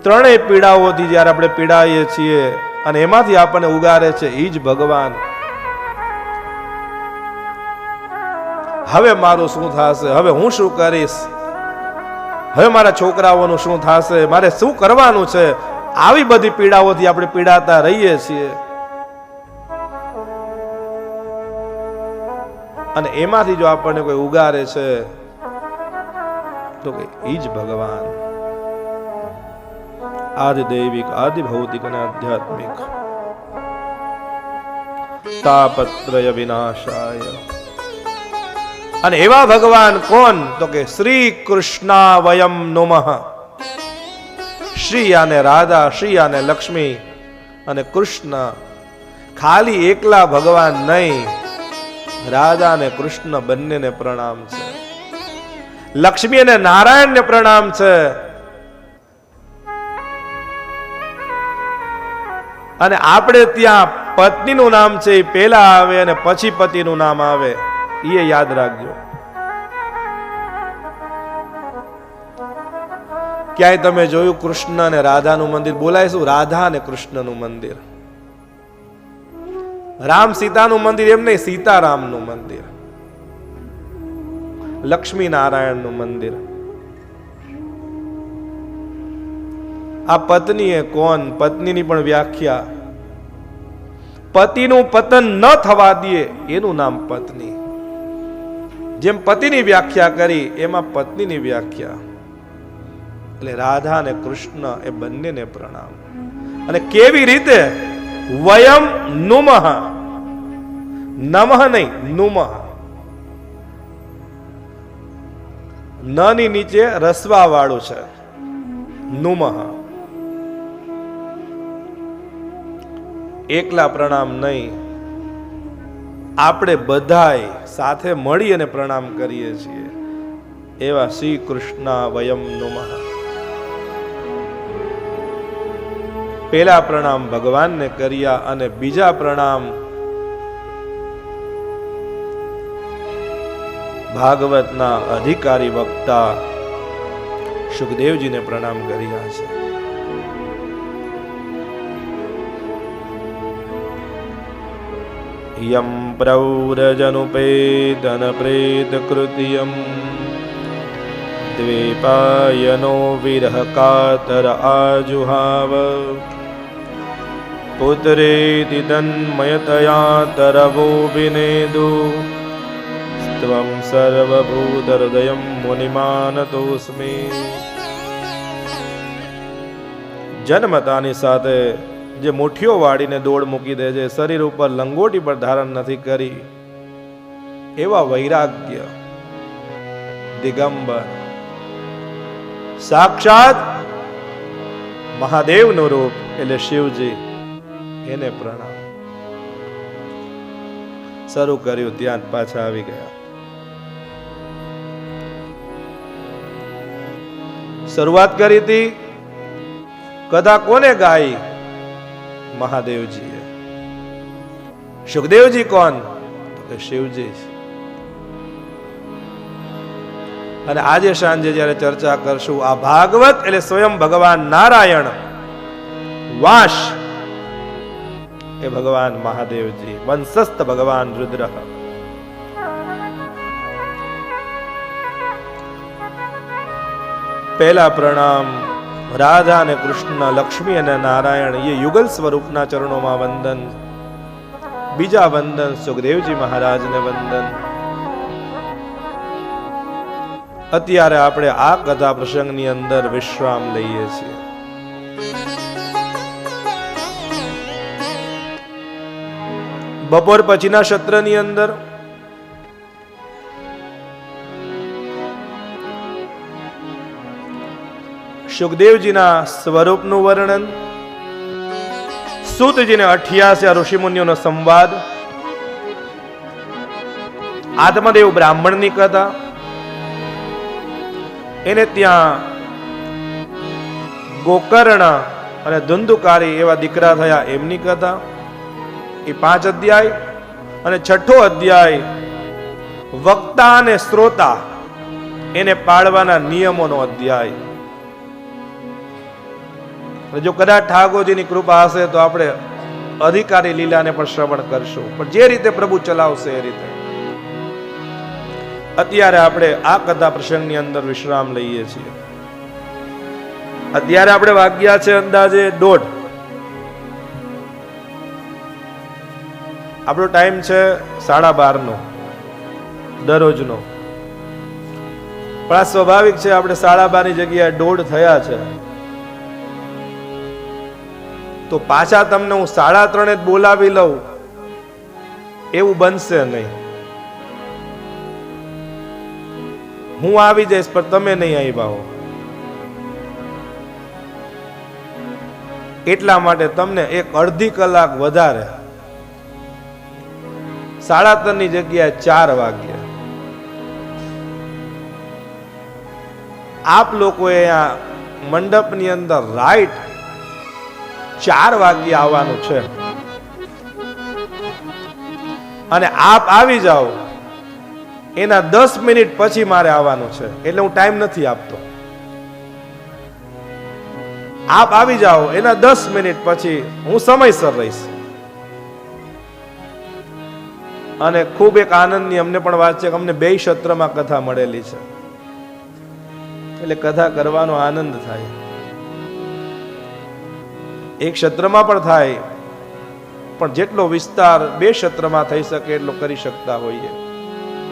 ત્રણેય પીડાઓથી જયારે આપણે પીડાઈએ છીએ અને એમાંથી આપણને ઉગારે છે એ જ ભગવાન. હવે મારું શું થશે? હવે હું શું કરીશ? હવે મારા છોકરાઓનું શું થશે? મારે શું કરવાનું છે? આવી બધી પીડાઓથી આપણે પીડાતા રહીએ છીએ. અને એમાંથી જો આપણને કોઈ ઉગારે છે તો એ જ ભગવાન. આદિ દૈવિક, આદિ ભૌતિક અને આધ્યાત્મિક. તાપત્રય વિનાશાય. અને એવા ભગવાન કોણ? તો કે શ્રી કૃષ્ણાવયમ નમઃ. શ્રી અને રાધા, શ્રી અને લક્ષ્મી અને કૃષ્ણ, ખાલી એકલા ભગવાન નહીં, રાધા અને કૃષ્ણ બંનેને પ્રણામ છે. લક્ષ્મી અને નારાયણને પ્રણામ છે. અને આપણે ત્યાં પત્નીનું નામ છે એ પહેલા આવે અને પછી પતિનું નામ આવે, એ યાદ રાખજો. ક્યાંય તમે જોયું કૃષ્ણ અને રાધાનું મંદિર? બોલાય શું? રાધા અને કૃષ્ણનું મંદિર. રામ સીતાનું મંદિર એમ નહીં, સીતારામનું મંદિર. લક્ષ્મી નારાયણનું મંદિર. આ પત્ની એ કોણ? પત્નીની પણ વ્યાખ્યા, પતિનું પતન ન થવા દે એનું નામ પત્ની. જેમ પતિની વ્યાખ્યા કરી એમાં પત્નીની વ્યાખ્યા, એટલે રાધા અને કૃષ્ણ એ બંનેને પ્રણામ. અને કેવી રીતે? વયમ નુમઃ, નમઃ નહીં, નુમઃ. ન ની નીચે રસવા વાળું છે, નુમઃ. એકલા પ્રણામ નહીં, આપણે બધાય સાથે મળી અને પ્રણામ કરીએ છીએ. એવા શ્રી કૃષ્ણ વયમ નુમઃ. પેલા પ્રણામ ભગવાનને કર્યા અને બીજા પ્રણામ ભાગવતના અધિકારી વક્તા સુખદેવજીને પ્રણામ કર્યા છે. યમ પ્રૌરજનુપેતન પ્રેત કૃત્યમ દ્વેપાયનો વિરહ કાતર આજુહાવ પુત્રેતિ તન્મયતયા તરવો વિનેદુ ત્વં સર્વભૂતહૃદયં મુનિમાનતોસ્મિ. જન્મતાની સાથે જે મુઠ્ઠીઓ વાળીને દોડ મૂકી દે છે, શરીર ઉપર લંગોટી પર ધારણ નથી કરી, એવા વૈરાગ્ય દિગંબર સાક્ષાત મહાદેવનું રૂપ એટલે શિવજી, એને પ્રણામ. શરૂ કર્યું ત્યાં પાછા આવી ગયા. શરૂઆત કરી હતી, કથા કોને ગાઈ? મહાદેવજીએ. સુખદેવજી કોણ? તો કે શિવજી. અને આજે સાંજે જ્યારે ચર્ચા કરશું, આ ભાગવત એટલે સ્વયં ભગવાન નારાયણ, વાસ એ ભગવાન મહાદેવજી, વંશસ્થ ભગવાન રુદ્ર. પહેલા પ્રણામ રાધા અને કૃષ્ણ, લક્ષ્મી અને નારાયણ, એ યુગલ સ્વરૂપના ચરણોમાં વંદન. બીજા વંદન સુખદેવજી મહારાજને વંદન. અત્યારે આપણે આ કથા પ્રસંગની અંદર વિશ્રામ લઈએ છીએ. બપોર પછીના સત્રની અંદર સુખદેવજીના સ્વરૂપનું વર્ણન, સૂતજીને 88 ઋષિમુનિઓનો સંવાદ, આત્મદેવ બ્રાહ્મણની કથા, એને ત્યાં ગોકર્ણ અને ધુંધુકારી એવા દીકરા થયા એમની કથા, એ 5 અધ્યાય. અને 6થો અધ્યાય વક્તા અને શ્રોતા એને પાળવાના નિયમોનો અધ્યાય. જો કદાચ ઠાકોરજીની કૃપા હશે તો આપણે અધિકારી લીલાને પણ શ્રવણ કરશું, પણ જે રીતે પ્રભુ ચલાવશે એ રીતે. અત્યારે આપણે આ કથા પ્રસંગની અંદર વિશ્રામ લઈએ છીએ. અત્યારે આપણે વાગ્યા છે અંદાજે 1:30. આપણો ટાઈમ છે 12:30 દરરોજનો, પણ આ સ્વાભાવિક છે, આપણે 12:30 ની જગ્યાએ 1:30 થયા છે, તો પાછા તમને હું 3:30 જ બોલાવી લઉં એવું બનશે નહીં. હું આવી જઈશ પણ તમે નહીં આવ્યા હો, એટલા માટે તમને એક અડધી કલાક વધારે, 3:30 ની જગ્યાએ 4 વાગ્યા. આપ લોકોએ આ મંડપની અંદર રાઈટ 4 વાગ્યે આવવાનું છે, અને આપ આવી જાઓ એના 10 મિનિટ પછી મારે આવવાનું છે, એટલે હું ટાઈમ નથી આપતો. આપ આવી જાઓ એના 10 મિનિટ પછી હું સમયસર રહીશ. અને ખૂબ એક આનંદની અમને પણ વાત છે કે અમને 2 સત્રમાં કથા મળેલી છે, એટલે કથા કરવાનો આનંદ થાય. એક સત્રમાં પણ થાય, પણ જેટલો વિસ્તાર 2 સત્રમાં થઈ શકે એટલો કરી શકતા હોઈએ.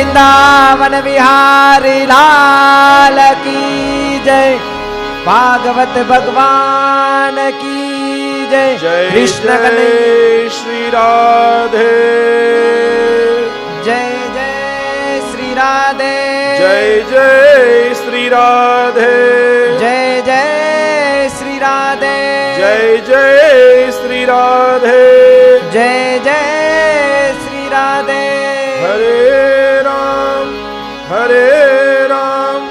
वृंदावन विहारी लाल की जय। भागवत भगवान की जय। जय कृष्ण जय कन्हैया श्री राधे, जय जय श्री राधे, जय जय श्री राधे, जय जय श्री राधे, जय जय श्री राधे, जय जय श्री राधे। हरे राम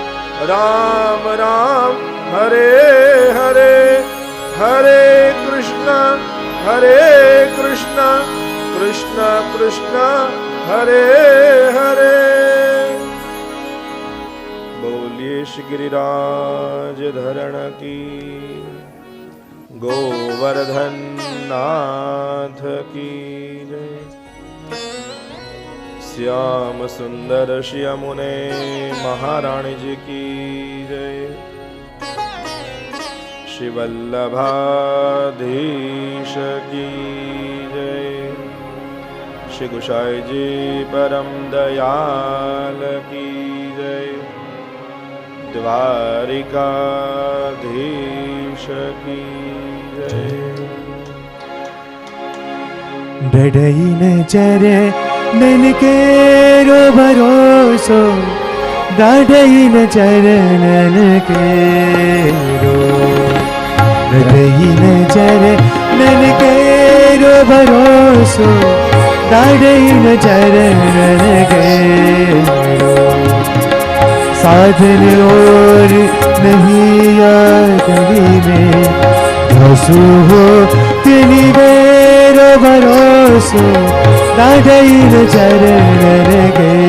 राम राम हरे हरे, हरे कृष्ण कृष्ण कृष्ण हरे हरे। बोलिए श्री गिरिराज धरण की, गोवर्धन नाथ की जय। श्याम सुंदर श्यामुने महारानी जी की जय। श्री वल्लभाधीश की जय। श्री गुसाई जी परम दयाल की जय। द्वारिकाधीश की जय। डडई न चरे नन के रो भरोसो, डडई न चरणन के रो, डडई न चरे नन के रो भरोसो, डडई न चरणन के रो। साधन और नहीं यादगी में घसू हो तिनी बेरो भरोसो, डाढ़ई चरण गे।